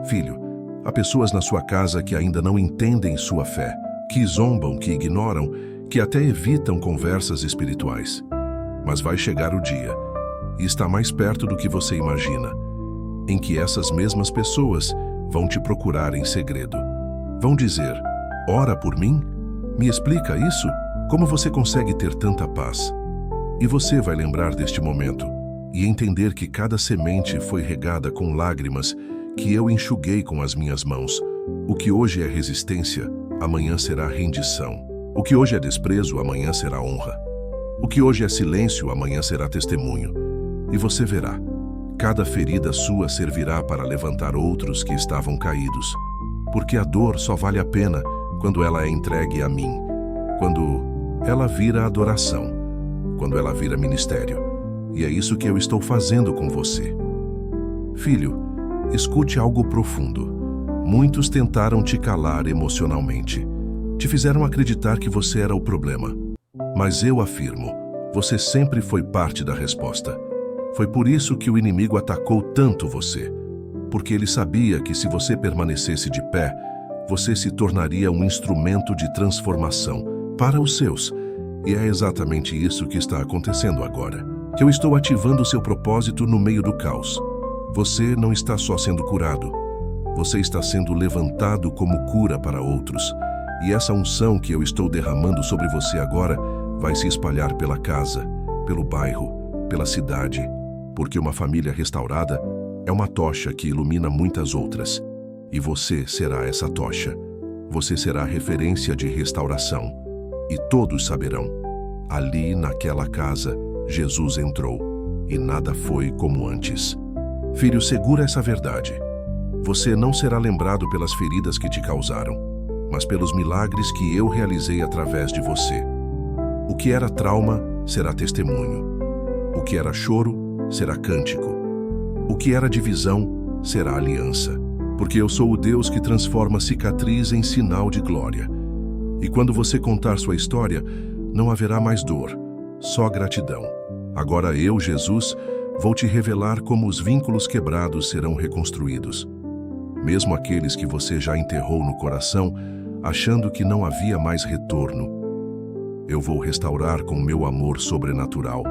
Filho, há pessoas na sua casa que ainda não entendem sua fé, que zombam, que ignoram, que até evitam conversas espirituais. Mas vai chegar o dia, e está mais perto do que você imagina, em que essas mesmas pessoas vão te procurar em segredo. Vão dizer: ora por mim? Me explica isso? Como você consegue ter tanta paz? E você vai lembrar deste momento e entender que cada semente foi regada com lágrimas que eu enxuguei com as minhas mãos. O que hoje é resistência, amanhã será rendição. O que hoje é desprezo, amanhã será honra. O que hoje é silêncio, amanhã será testemunho. E você verá, cada ferida sua servirá para levantar outros que estavam caídos. Porque a dor só vale a pena quando ela é entregue a mim, quando ela vira adoração, quando ela vira ministério. E é isso que eu estou fazendo com você. Filho, escute algo profundo. Muitos tentaram te calar emocionalmente. Te fizeram acreditar que você era o problema. Mas eu afirmo, você sempre foi parte da resposta. Foi por isso que o inimigo atacou tanto você. Porque ele sabia que se você permanecesse de pé, você se tornaria um instrumento de transformação para os seus. E é exatamente isso que está acontecendo agora. Eu estou ativando seu propósito no meio do caos. Você não está só sendo curado. Você está sendo levantado como cura para outros. E essa unção que eu estou derramando sobre você agora vai se espalhar pela casa, pelo bairro, pela cidade. Porque uma família restaurada é uma tocha que ilumina muitas outras. E você será essa tocha. Você será a referência de restauração. E todos saberão. Ali, naquela casa, Jesus entrou. E nada foi como antes. Filho, segura essa verdade. Você não será lembrado pelas feridas que te causaram, mas pelos milagres que eu realizei através de você. O que era trauma será testemunho. O que era choro será cântico. O que era divisão será aliança. Porque eu sou o Deus que transforma cicatriz em sinal de glória. E quando você contar sua história, não haverá mais dor, só gratidão. Agora eu, Jesus, vou te revelar como os vínculos quebrados serão reconstruídos. Mesmo aqueles que você já enterrou no coração, achando que não havia mais retorno. Eu vou restaurar com meu amor sobrenatural.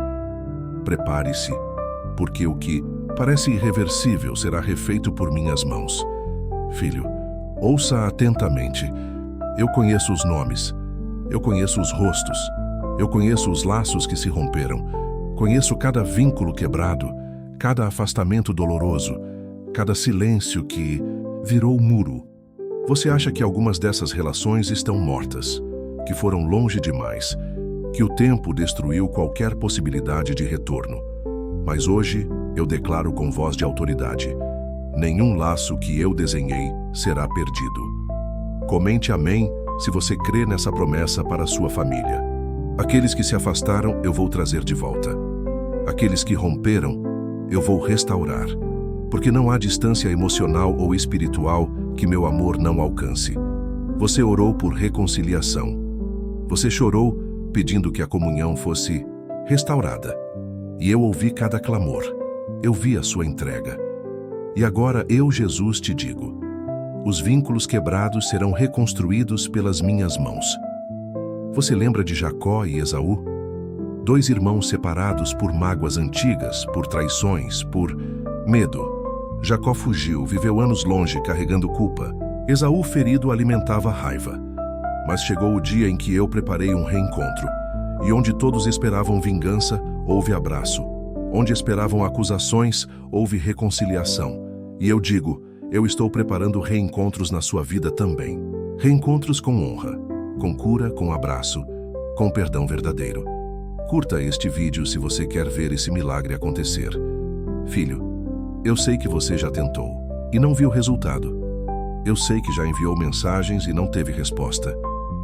Prepare-se, porque o que parece irreversível será refeito por minhas mãos. Filho, ouça atentamente. Eu conheço os nomes, eu conheço os rostos, eu conheço os laços que se romperam, conheço cada vínculo quebrado, cada afastamento doloroso, cada silêncio que virou muro. Você acha que algumas dessas relações estão mortas, que foram longe demais, que o tempo destruiu qualquer possibilidade de retorno. Mas hoje eu declaro com voz de autoridade: nenhum laço que eu desenhei será perdido. Comente amém se você crê nessa promessa para a sua família. Aqueles que se afastaram, eu vou trazer de volta. Aqueles que romperam, eu vou restaurar. Porque não há distância emocional ou espiritual que meu amor não alcance. Você orou por reconciliação. Você chorou pedindo que a comunhão fosse restaurada. E eu ouvi cada clamor. Eu vi a sua entrega. E agora eu, Jesus, te digo: os vínculos quebrados serão reconstruídos pelas minhas mãos. Você lembra de Jacó e Esaú? 2 irmãos separados por mágoas antigas, por traições, por medo. Jacó fugiu, viveu anos longe carregando culpa. Esaú, ferido, alimentava raiva. Mas chegou o dia em que eu preparei um reencontro. E onde todos esperavam vingança, houve abraço. Onde esperavam acusações, houve reconciliação. E eu digo: eu estou preparando reencontros na sua vida também. Reencontros com honra, com cura, com abraço, com perdão verdadeiro. Curta este vídeo se você quer ver esse milagre acontecer. Filho, eu sei que você já tentou e não viu resultado. Eu sei que já enviou mensagens e não teve resposta,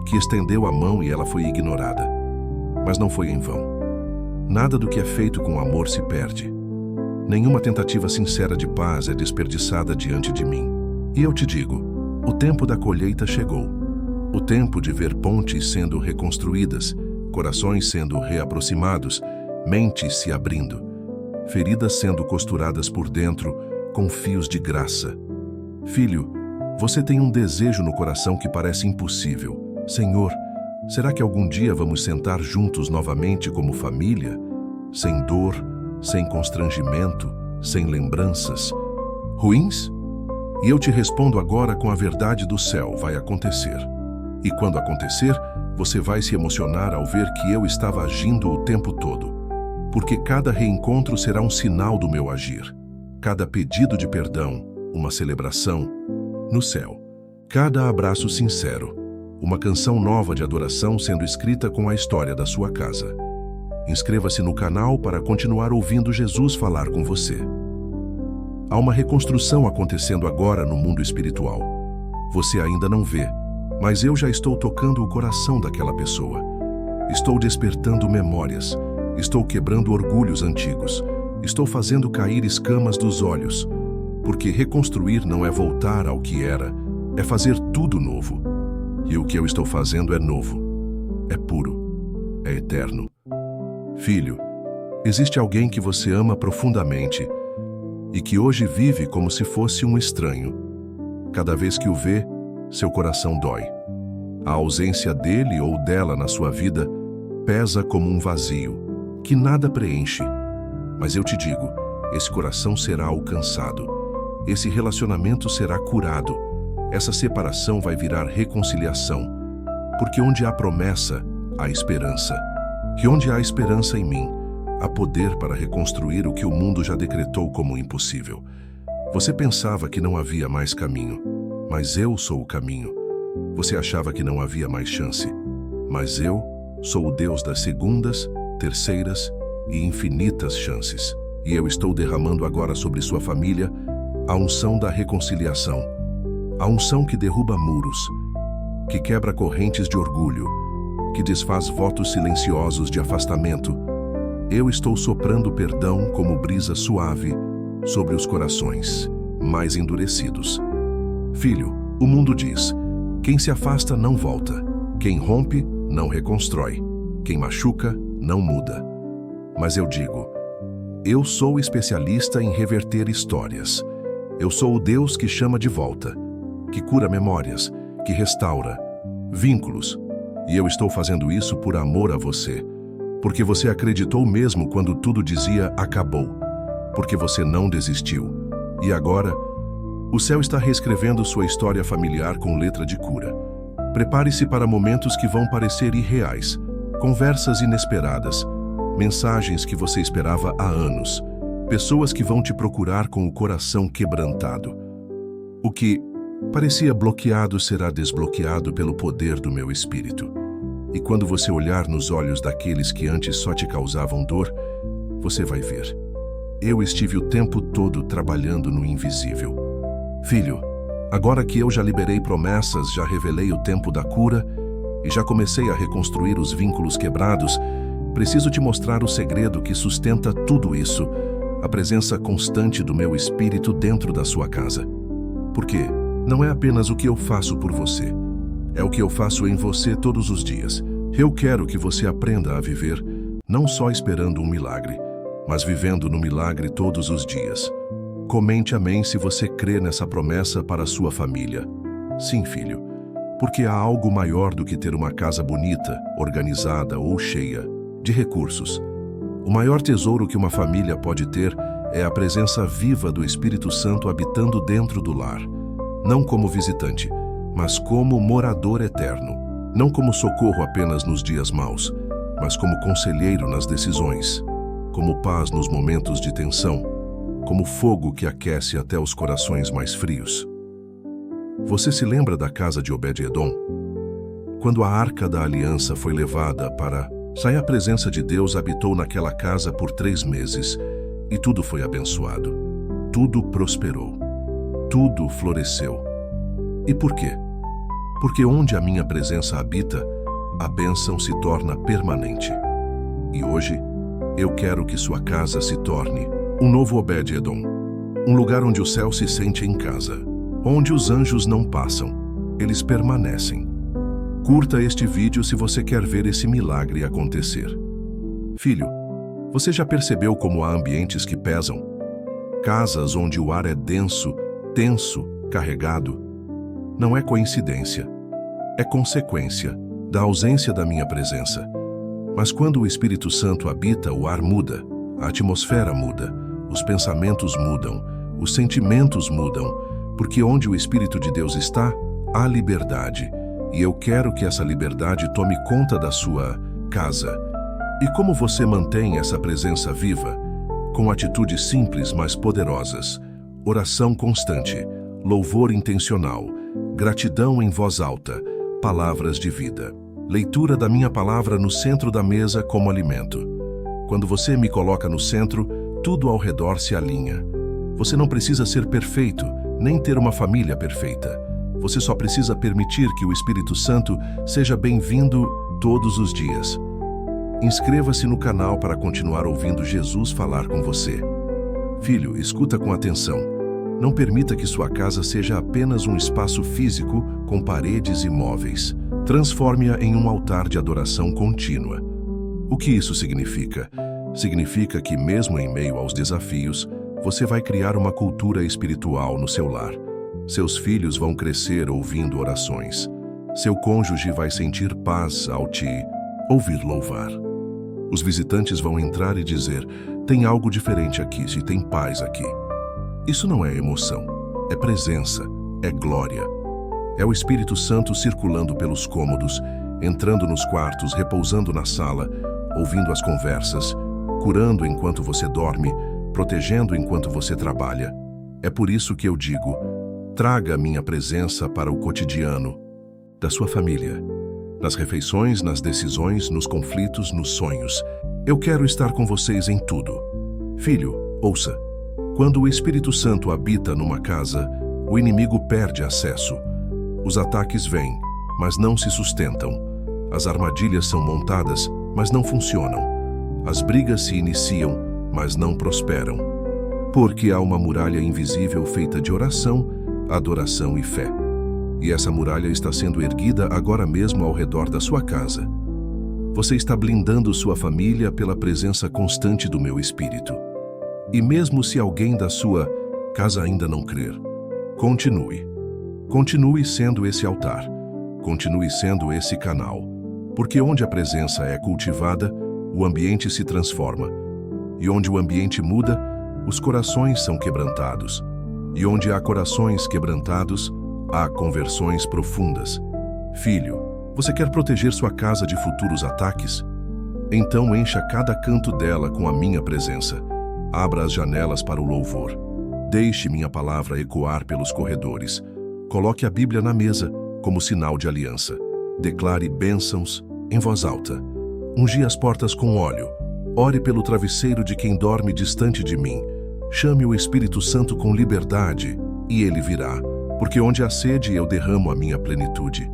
que estendeu a mão e ela foi ignorada. Mas não foi em vão. Nada do que é feito com amor se perde. Nenhuma tentativa sincera de paz é desperdiçada diante de mim. E eu te digo, o tempo da colheita chegou. O tempo de ver pontes sendo reconstruídas, corações sendo reaproximados, mentes se abrindo, feridas sendo costuradas por dentro com fios de graça. Filho, você tem um desejo no coração que parece impossível. Senhor, será que algum dia vamos sentar juntos novamente como família? Sem dor, sem constrangimento, sem lembranças ruins? E eu te respondo agora com a verdade do céu: vai acontecer. E quando acontecer, você vai se emocionar ao ver que eu estava agindo o tempo todo. Porque cada reencontro será um sinal do meu agir. Cada pedido de perdão, uma celebração no céu. Cada abraço sincero, uma canção nova de adoração sendo escrita com a história da sua casa. Inscreva-se no canal para continuar ouvindo Jesus falar com você. Há uma reconstrução acontecendo agora no mundo espiritual. Você ainda não vê, mas eu já estou tocando o coração daquela pessoa. Estou despertando memórias. Estou quebrando orgulhos antigos. Estou fazendo cair escamas dos olhos. Porque reconstruir não é voltar ao que era, é fazer tudo novo. E o que eu estou fazendo é novo, é puro, é eterno. Filho, existe alguém que você ama profundamente e que hoje vive como se fosse um estranho. Cada vez que o vê, seu coração dói. A ausência dele ou dela na sua vida pesa como um vazio, que nada preenche. Mas eu te digo, esse coração será alcançado, esse relacionamento será curado, essa separação vai virar reconciliação, porque onde há promessa, há esperança. E onde há esperança em mim, há poder para reconstruir o que o mundo já decretou como impossível. Você pensava que não havia mais caminho, mas eu sou o caminho. Você achava que não havia mais chance, mas eu sou o Deus das segundas, terceiras e infinitas chances. E eu estou derramando agora sobre sua família a unção da reconciliação, a unção que derruba muros, que quebra correntes de orgulho, que desfaz votos silenciosos de afastamento. Eu estou soprando perdão como brisa suave sobre os corações mais endurecidos. Filho, o mundo diz: quem se afasta não volta, quem rompe não reconstrói, quem machuca não muda. Mas eu digo, eu sou especialista em reverter histórias. Eu sou o Deus que chama de volta, que cura memórias, que restaura vínculos. E eu estou fazendo isso por amor a você, porque você acreditou mesmo quando tudo dizia acabou, porque você não desistiu. E agora, o céu está reescrevendo sua história familiar com letra de cura. Prepare-se para momentos que vão parecer irreais, conversas inesperadas, mensagens que você esperava há anos, pessoas que vão te procurar com o coração quebrantado. O que parecia bloqueado será desbloqueado pelo poder do meu Espírito. E quando você olhar nos olhos daqueles que antes só te causavam dor, você vai ver. Eu estive o tempo todo trabalhando no invisível. Filho, agora que eu já liberei promessas, já revelei o tempo da cura e já comecei a reconstruir os vínculos quebrados, preciso te mostrar o segredo que sustenta tudo isso, a presença constante do meu Espírito dentro da sua casa. Porque não é apenas o que eu faço por você, é o que eu faço em você todos os dias. Eu quero que você aprenda a viver, não só esperando um milagre, mas vivendo no milagre todos os dias. Comente amém se você crê nessa promessa para a sua família. Sim, filho, porque há algo maior do que ter uma casa bonita, organizada ou cheia de recursos. O maior tesouro que uma família pode ter é a presença viva do Espírito Santo habitando dentro do lar, não como visitante, mas como morador eterno, não como socorro apenas nos dias maus, mas como conselheiro nas decisões, como paz nos momentos de tensão, como fogo que aquece até os corações mais frios. Você se lembra da casa de Obed-Edom? Quando a Arca da Aliança foi levada para Sai, a presença de Deus habitou naquela casa por 3 meses e tudo foi abençoado. Tudo prosperou. Tudo floresceu. E por quê? Porque onde a minha presença habita, a bênção se torna permanente. E hoje, eu quero que sua casa se torne um novo Obed-Edom, um lugar onde o céu se sente em casa, onde os anjos não passam, eles permanecem. Curta este vídeo se você quer ver esse milagre acontecer. Filho, você já percebeu como há ambientes que pesam? Casas onde o ar é denso, tenso, carregado? Não é coincidência, é consequência da ausência da minha presença. Mas quando o Espírito Santo habita, o ar muda, a atmosfera muda, os pensamentos mudam, os sentimentos mudam, porque onde o Espírito de Deus está, há liberdade. E eu quero que essa liberdade tome conta da sua casa. E como você mantém essa presença viva? Com atitudes simples, mas poderosas. Oração constante, louvor intencional, gratidão em voz alta, palavras de vida. Leitura da minha palavra no centro da mesa como alimento. Quando você me coloca no centro, tudo ao redor se alinha. Você não precisa ser perfeito, nem ter uma família perfeita. Você só precisa permitir que o Espírito Santo seja bem-vindo todos os dias. Inscreva-se no canal para continuar ouvindo Jesus falar com você. Filho, escuta com atenção. Não permita que sua casa seja apenas um espaço físico com paredes e móveis. Transforme-a em um altar de adoração contínua. O que isso significa? Significa que, mesmo em meio aos desafios, você vai criar uma cultura espiritual no seu lar. Seus filhos vão crescer ouvindo orações. Seu cônjuge vai sentir paz ao te ouvir louvar. Os visitantes vão entrar e dizer: tem algo diferente aqui, se tem paz aqui. Isso não é emoção, é presença, é glória. É o Espírito Santo circulando pelos cômodos, entrando nos quartos, repousando na sala, ouvindo as conversas, curando enquanto você dorme, protegendo enquanto você trabalha. É por isso que eu digo: traga a minha presença para o cotidiano da sua família. Nas refeições, nas decisões, nos conflitos, nos sonhos. Eu quero estar com vocês em tudo. Filho, ouça. Quando o Espírito Santo habita numa casa, o inimigo perde acesso. Os ataques vêm, mas não se sustentam. As armadilhas são montadas, mas não funcionam. As brigas se iniciam, mas não prosperam. Porque há uma muralha invisível feita de oração, adoração e fé. E essa muralha está sendo erguida agora mesmo ao redor da sua casa. Você está blindando sua família pela presença constante do meu Espírito. E mesmo se alguém da sua casa ainda não crer, continue. Continue sendo esse altar. Continue sendo esse canal. Porque onde a presença é cultivada, o ambiente se transforma. E onde o ambiente muda, os corações são quebrantados. E onde há corações quebrantados, há conversões profundas. Filho, você quer proteger sua casa de futuros ataques? Então encha cada canto dela com a minha presença. Abra as janelas para o louvor. Deixe minha palavra ecoar pelos corredores. Coloque a Bíblia na mesa como sinal de aliança. Declare bênçãos em voz alta. Ungi as portas com óleo. Ore pelo travesseiro de quem dorme distante de mim. Chame o Espírito Santo com liberdade e ele virá. Porque onde há sede eu derramo a minha plenitude.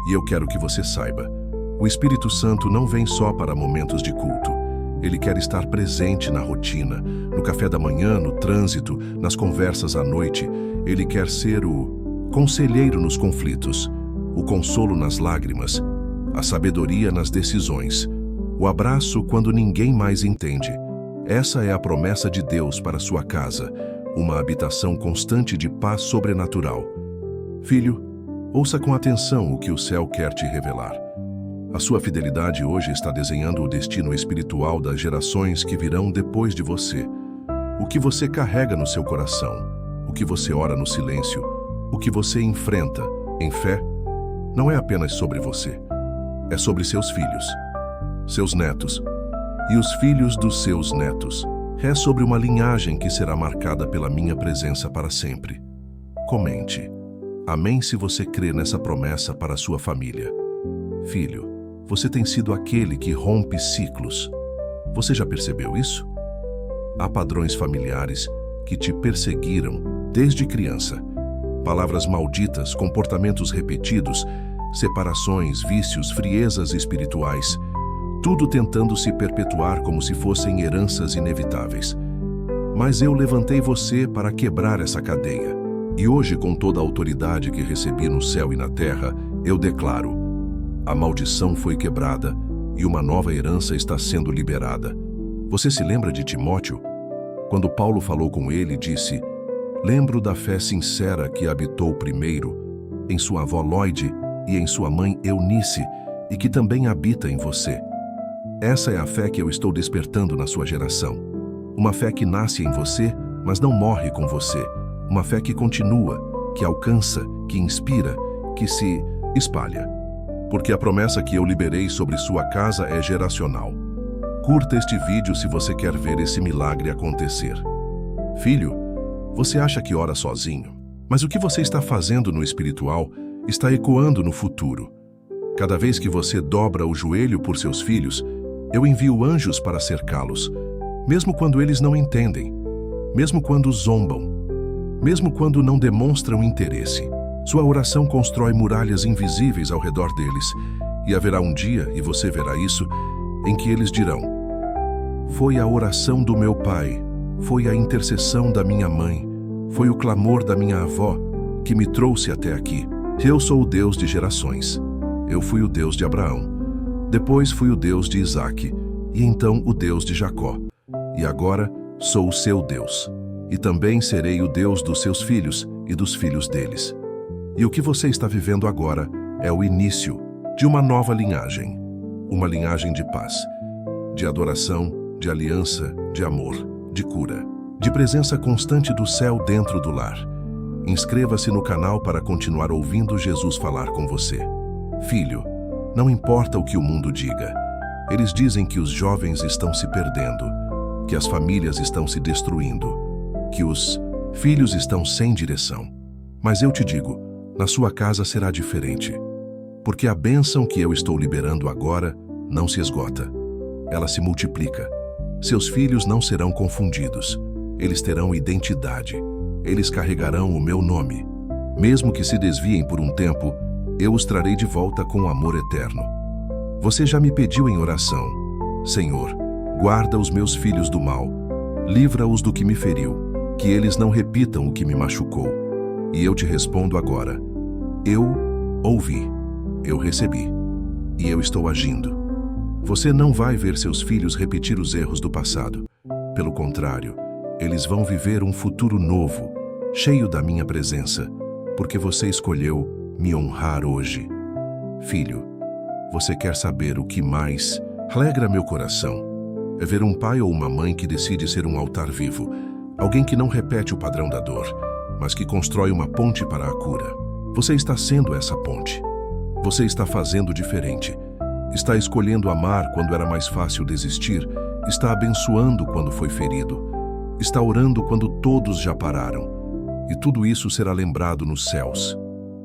E eu quero que você saiba, o Espírito Santo não vem só para momentos de culto. Ele quer estar presente na rotina, no café da manhã, no trânsito, nas conversas à noite. Ele quer ser o conselheiro nos conflitos, o consolo nas lágrimas, a sabedoria nas decisões, o abraço quando ninguém mais entende. Essa é a promessa de Deus para sua casa, uma habitação constante de paz sobrenatural. Filho, ouça com atenção o que o céu quer te revelar. A sua fidelidade hoje está desenhando o destino espiritual das gerações que virão depois de você. O que você carrega no seu coração, o que você ora no silêncio, o que você enfrenta em fé, não é apenas sobre você. É sobre seus filhos, seus netos e os filhos dos seus netos. É sobre uma linhagem que será marcada pela minha presença para sempre. Comente. Amém se você crê nessa promessa para a sua família. Filho, você tem sido aquele que rompe ciclos. Você já percebeu isso? Há padrões familiares que te perseguiram desde criança. Palavras malditas, comportamentos repetidos, separações, vícios, friezas espirituais. Tudo tentando se perpetuar como se fossem heranças inevitáveis. Mas eu levantei você para quebrar essa cadeia. E hoje, com toda a autoridade que recebi no céu e na terra, eu declaro: a maldição foi quebrada e uma nova herança está sendo liberada. Você se lembra de Timóteo? Quando Paulo falou com ele, disse: lembro da fé sincera que habitou primeiro em sua avó Lóide e em sua mãe Eunice, e que também habita em você. Essa é a fé que eu estou despertando na sua geração. Uma fé que nasce em você, mas não morre com você. Uma fé que continua, que alcança, que inspira, que se espalha. Porque a promessa que eu liberei sobre sua casa é geracional. Curta este vídeo se você quer ver esse milagre acontecer. Filho, você acha que ora sozinho, mas o que você está fazendo no espiritual está ecoando no futuro. Cada vez que você dobra o joelho por seus filhos, eu envio anjos para cercá-los, mesmo quando eles não entendem, mesmo quando zombam, mesmo quando não demonstram interesse. Sua oração constrói muralhas invisíveis ao redor deles, e haverá um dia, e você verá isso, em que eles dirão: foi a oração do meu pai, foi a intercessão da minha mãe, Foi o clamor da minha avó que me trouxe até aqui. Eu sou o Deus de gerações. Eu fui o Deus de Abraão. Depois fui o Deus de Isaque. E então o Deus de Jacó. E agora sou o seu Deus. E também serei o Deus dos seus filhos e dos filhos deles. E o que você está vivendo agora é o início de uma nova linhagem. Uma linhagem de paz, de adoração, de aliança, de amor, de cura, de presença constante do céu dentro do lar. Inscreva-se no canal para continuar ouvindo Jesus falar com você. Filho, não importa o que o mundo diga. Eles dizem que os jovens estão se perdendo, que as famílias estão se destruindo, que os filhos estão sem direção. Mas eu te digo, na sua casa será diferente. Porque a bênção que eu estou liberando agora não se esgota. Ela se multiplica. Seus filhos não serão confundidos. Eles terão identidade. Eles carregarão o meu nome. Mesmo que se desviem por um tempo, eu os trarei de volta com amor eterno. Você já me pediu em oração: Senhor, guarda os meus filhos do mal. Livra-os do que me feriu, que eles não repitam o que me machucou. E eu te respondo agora: eu ouvi, eu recebi, e eu estou agindo. Você não vai ver seus filhos repetir os erros do passado. Pelo contrário, eles vão viver um futuro novo, cheio da minha presença, porque você escolheu me honrar hoje. Filho, você quer saber o que mais alegra meu coração? É ver um pai ou uma mãe que decide ser um altar vivo, alguém que não repete o padrão da dor, mas que constrói uma ponte para a cura. Você está sendo essa ponte. Você está fazendo diferente. Está escolhendo amar quando era mais fácil desistir. Está abençoando quando foi ferido. Está orando quando todos já pararam. E tudo isso será lembrado nos céus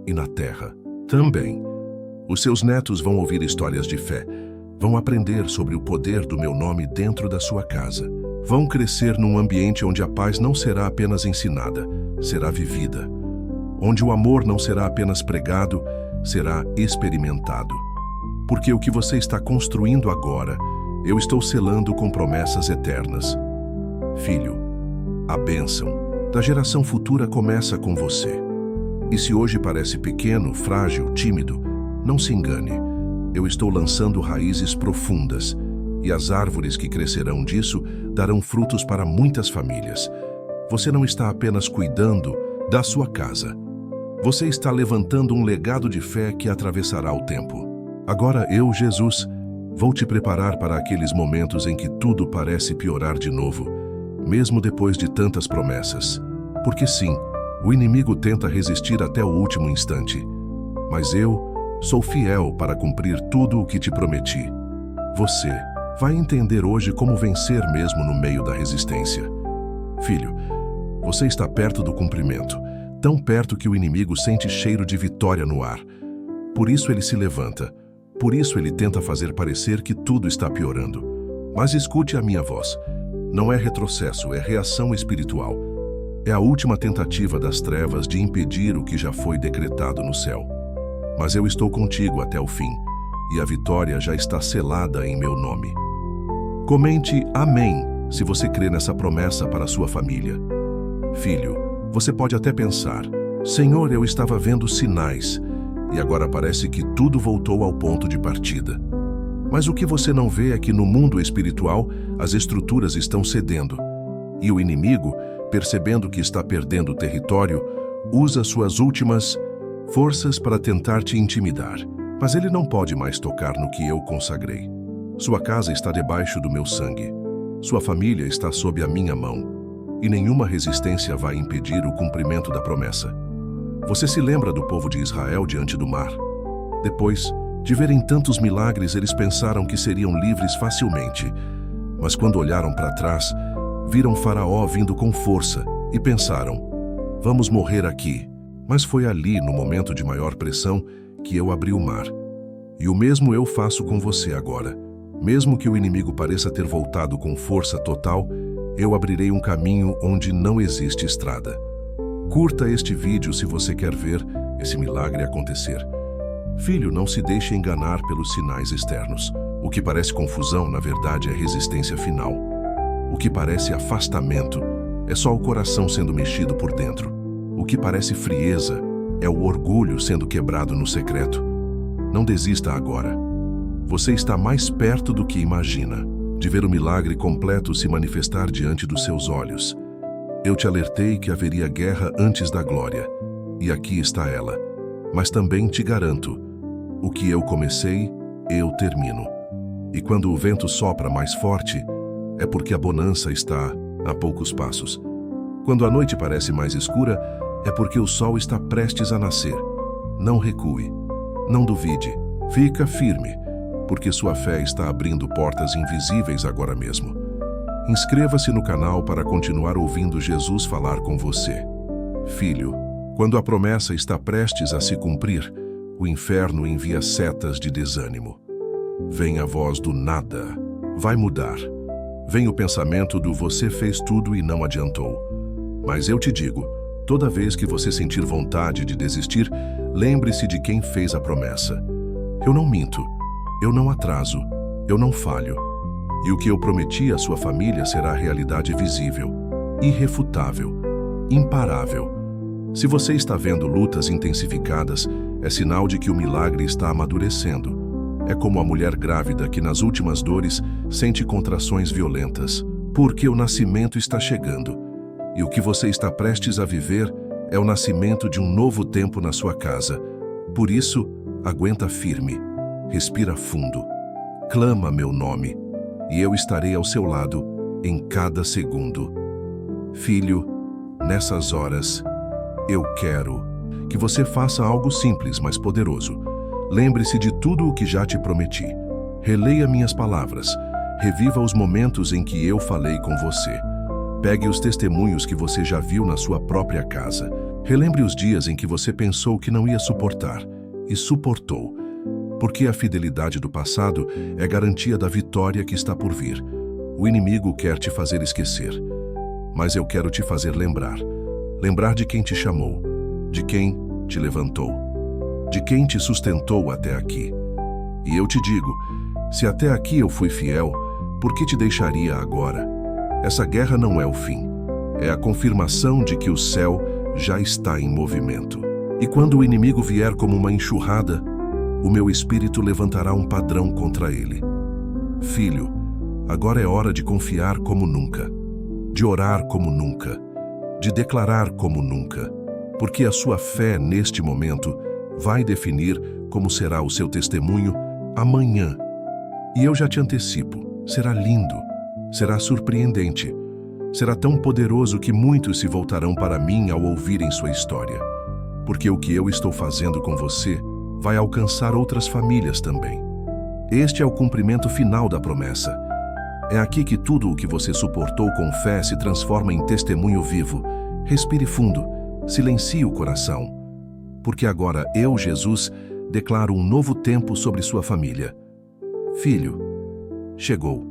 e na terra também. Os seus netos vão ouvir histórias de fé. Vão aprender sobre o poder do meu nome dentro da sua casa. Vão crescer num ambiente onde a paz não será apenas ensinada, será vivida. Onde o amor não será apenas pregado, será experimentado. Porque o que você está construindo agora, eu estou selando com promessas eternas. Filho, a bênção da geração futura começa com você. E se hoje parece pequeno, frágil, tímido, não se engane. Eu estou lançando raízes profundas, e as árvores que crescerão disso darão frutos para muitas famílias. Você não está apenas cuidando da sua casa. Você está levantando um legado de fé que atravessará o tempo. Agora eu, Jesus, vou te preparar para aqueles momentos em que tudo parece piorar de novo, mesmo depois de tantas promessas. Porque sim, o inimigo tenta resistir até o último instante. Mas eu sou fiel para cumprir tudo o que te prometi. Você vai entender hoje como vencer mesmo no meio da resistência. Filho, você está perto do cumprimento, tão perto que o inimigo sente cheiro de vitória no ar. Por isso ele se levanta. Por isso ele tenta fazer parecer que tudo está piorando. Mas escute a minha voz. Não é retrocesso, é reação espiritual. É a última tentativa das trevas de impedir o que já foi decretado no céu. Mas eu estou contigo até o fim, e a vitória já está selada em meu nome. Comente amém se você crê nessa promessa para a sua família. Filho, você pode até pensar: Senhor, eu estava vendo sinais, e agora parece que tudo voltou ao ponto de partida. Mas o que você não vê é que no mundo espiritual as estruturas estão cedendo. E o inimigo, percebendo que está perdendo território, usa suas últimas forças para tentar te intimidar. Mas ele não pode mais tocar no que eu consagrei. Sua casa está debaixo do meu sangue. Sua família está sob a minha mão. E nenhuma resistência vai impedir o cumprimento da promessa. Você se lembra do povo de Israel diante do mar? Depois de verem tantos milagres, eles pensaram que seriam livres facilmente. Mas quando olharam para trás, viram Faraó vindo com força e pensaram: vamos morrer aqui. Mas foi ali, no momento de maior pressão, que eu abri o mar. E o mesmo eu faço com você agora. Mesmo que o inimigo pareça ter voltado com força total, eu abrirei um caminho onde não existe estrada. Curta este vídeo se você quer ver esse milagre acontecer. Filho, não se deixe enganar pelos sinais externos. O que parece confusão, na verdade, é resistência final. O que parece afastamento, é só o coração sendo mexido por dentro. O que parece frieza é o orgulho sendo quebrado no secreto. Não desista agora. Você está mais perto do que imagina, de ver o milagre completo se manifestar diante dos seus olhos. Eu te alertei que haveria guerra antes da glória, e aqui está ela. Mas também te garanto, o que eu comecei, eu termino. E quando o vento sopra mais forte, é porque a bonança está a poucos passos. Quando a noite parece mais escura, é porque o sol está prestes a nascer. Não recue, não duvide, fica firme, porque sua fé está abrindo portas invisíveis agora mesmo. Inscreva-se no canal para continuar ouvindo Jesus falar com você. Filho, quando a promessa está prestes a se cumprir, o inferno envia setas de desânimo. Vem a voz do nada. Vai mudar. Vem o pensamento do você fez tudo e não adiantou. Mas eu te digo, toda vez que você sentir vontade de desistir, lembre-se de quem fez a promessa. Eu não minto, eu não atraso, eu não falho. E o que eu prometi à sua família será realidade visível, irrefutável, imparável. Se você está vendo lutas intensificadas, é sinal de que o milagre está amadurecendo. É como a mulher grávida que nas últimas dores sente contrações violentas, porque o nascimento está chegando. E o que você está prestes a viver é o nascimento de um novo tempo na sua casa. Por isso, aguenta firme, respira fundo, clama meu nome, e eu estarei ao seu lado em cada segundo. Filho, nessas horas, eu quero que você faça algo simples, mas poderoso. Lembre-se de tudo o que já te prometi. Releia minhas palavras. Reviva os momentos em que eu falei com você. Pegue os testemunhos que você já viu na sua própria casa. Relembre os dias em que você pensou que não ia suportar e suportou. Porque a fidelidade do passado é garantia da vitória que está por vir. O inimigo quer te fazer esquecer. Mas eu quero te fazer lembrar. Lembrar de quem te chamou, de quem te levantou, de quem te sustentou até aqui. E eu te digo, se até aqui eu fui fiel, por que te deixaria agora? Essa guerra não é o fim. É a confirmação de que o céu já está em movimento. E quando o inimigo vier como uma enxurrada, o meu espírito levantará um padrão contra ele. Filho, agora é hora de confiar como nunca, de orar como nunca, de declarar como nunca, porque a sua fé neste momento vai definir como será o seu testemunho amanhã. E eu já te antecipo, será lindo, será surpreendente, será tão poderoso que muitos se voltarão para mim ao ouvirem sua história. Porque o que eu estou fazendo com você vai alcançar outras famílias também. Este é o cumprimento final da promessa. É aqui que tudo o que você suportou com fé se transforma em testemunho vivo. Respire fundo, silencie o coração. Porque agora eu, Jesus, declaro um novo tempo sobre sua família. Filho, chegou.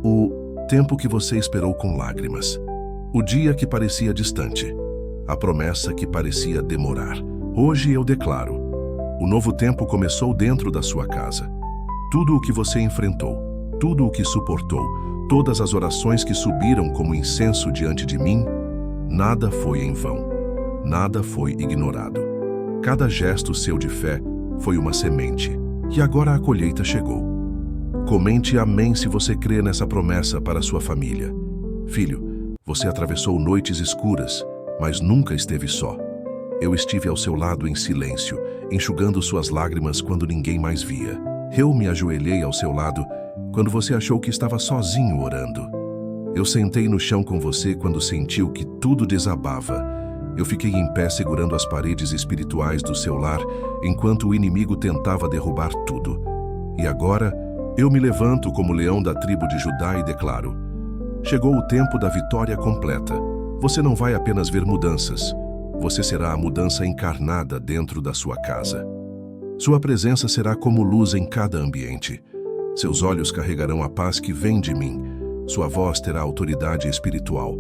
O tempo que você esperou com lágrimas. O dia que parecia distante. A promessa que parecia demorar. Hoje eu declaro, o novo tempo começou dentro da sua casa. Tudo o que você enfrentou, tudo o que suportou, todas as orações que subiram como incenso diante de mim, nada foi em vão, nada foi ignorado. Cada gesto seu de fé foi uma semente, e agora a colheita chegou. Comente amém se você crê nessa promessa para sua família. Filho, você atravessou noites escuras, mas nunca esteve só. Eu estive ao seu lado em silêncio, enxugando suas lágrimas quando ninguém mais via. Eu me ajoelhei ao seu lado quando você achou que estava sozinho orando. Eu sentei no chão com você quando sentiu que tudo desabava. Eu fiquei em pé segurando as paredes espirituais do seu lar enquanto o inimigo tentava derrubar tudo. E agora, eu me levanto como leão da tribo de Judá e declaro: chegou o tempo da vitória completa. Você não vai apenas ver mudanças, você será a mudança encarnada dentro da sua casa. Sua presença será como luz em cada ambiente. Seus olhos carregarão a paz que vem de mim. Sua voz terá autoridade espiritual.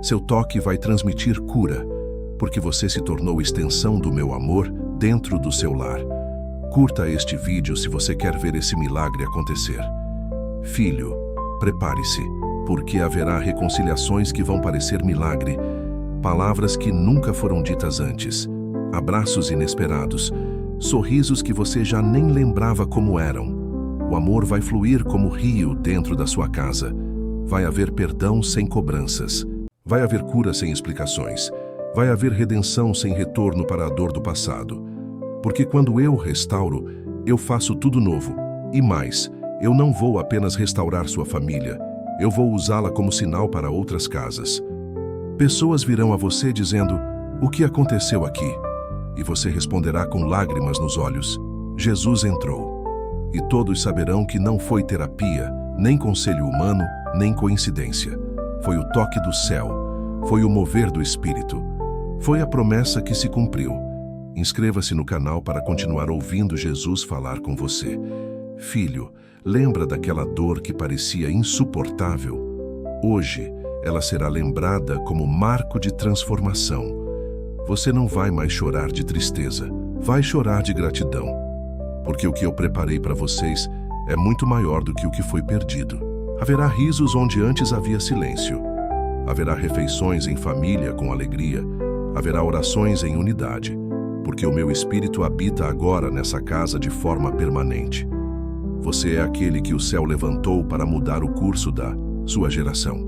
Seu toque vai transmitir cura, porque você se tornou extensão do meu amor dentro do seu lar. Curta este vídeo se você quer ver esse milagre acontecer. Filho, prepare-se. porque haverá reconciliações que vão parecer milagre, palavras que nunca foram ditas antes, abraços inesperados, sorrisos que você já nem lembrava como eram. O amor vai fluir como rio dentro da sua casa. Vai haver perdão sem cobranças. Vai haver cura sem explicações. Vai haver redenção sem retorno para a dor do passado. Porque quando eu restauro, eu faço tudo novo. E mais, eu não vou apenas restaurar sua família, eu vou usá-la como sinal para outras casas. Pessoas virão a você dizendo: "O que aconteceu aqui?" E você responderá com lágrimas nos olhos: "Jesus entrou." E todos saberão que não foi terapia, nem conselho humano, nem coincidência. Foi o toque do céu, foi o mover do Espírito. Foi a promessa que se cumpriu. Inscreva-se no canal para continuar ouvindo Jesus falar com você. Filho, lembra daquela dor que parecia insuportável? Hoje, ela será lembrada como marco de transformação. Você não vai mais chorar de tristeza, vai chorar de gratidão. Porque o que eu preparei para vocês é muito maior do que o que foi perdido. Haverá risos onde antes havia silêncio. Haverá refeições em família com alegria. Haverá orações em unidade. Porque o meu Espírito habita agora nessa casa de forma permanente. Você é aquele que o céu levantou para mudar o curso da sua geração.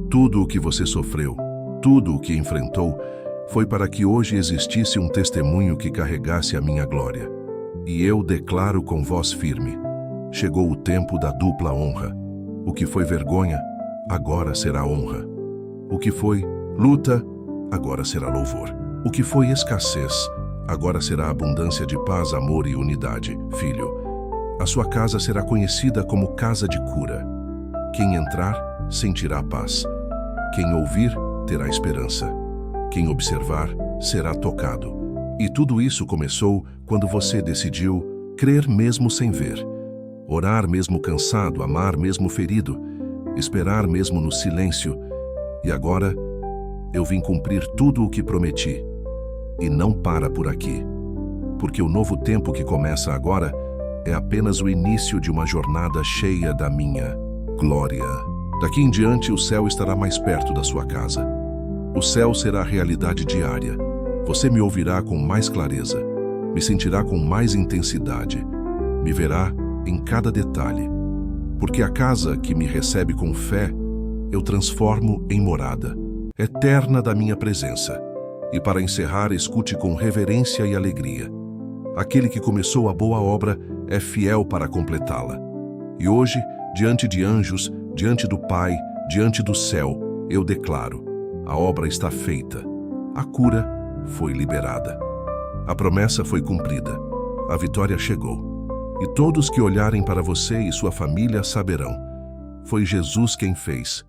Tudo o que você sofreu, tudo o que enfrentou, foi para que hoje existisse um testemunho que carregasse a minha glória. E eu declaro com voz firme: chegou o tempo da dupla honra. O que foi vergonha, agora será honra. O que foi luta, agora será louvor. O que foi escassez, agora será abundância de paz, amor e unidade. Filho, a sua casa será conhecida como casa de cura. Quem entrar, sentirá paz. Quem ouvir, terá esperança. Quem observar, será tocado. E tudo isso começou quando você decidiu crer mesmo sem ver, orar mesmo cansado, amar mesmo ferido, esperar mesmo no silêncio. E agora, eu vim cumprir tudo o que prometi. E não para por aqui. Porque o novo tempo que começa agora é apenas o início de uma jornada cheia da minha glória. Daqui em diante, o céu estará mais perto da sua casa. O céu será a realidade diária. Você me ouvirá com mais clareza, me sentirá com mais intensidade, me verá em cada detalhe. Porque a casa que me recebe com fé, eu transformo em morada eterna da minha presença. E para encerrar, escute com reverência e alegria. Aquele que começou a boa obra é fiel para completá-la. E hoje, diante de anjos, diante do Pai, diante do céu, eu declaro: a obra está feita, a cura foi liberada, a promessa foi cumprida, a vitória chegou. E todos que olharem para você e sua família saberão: foi Jesus quem fez,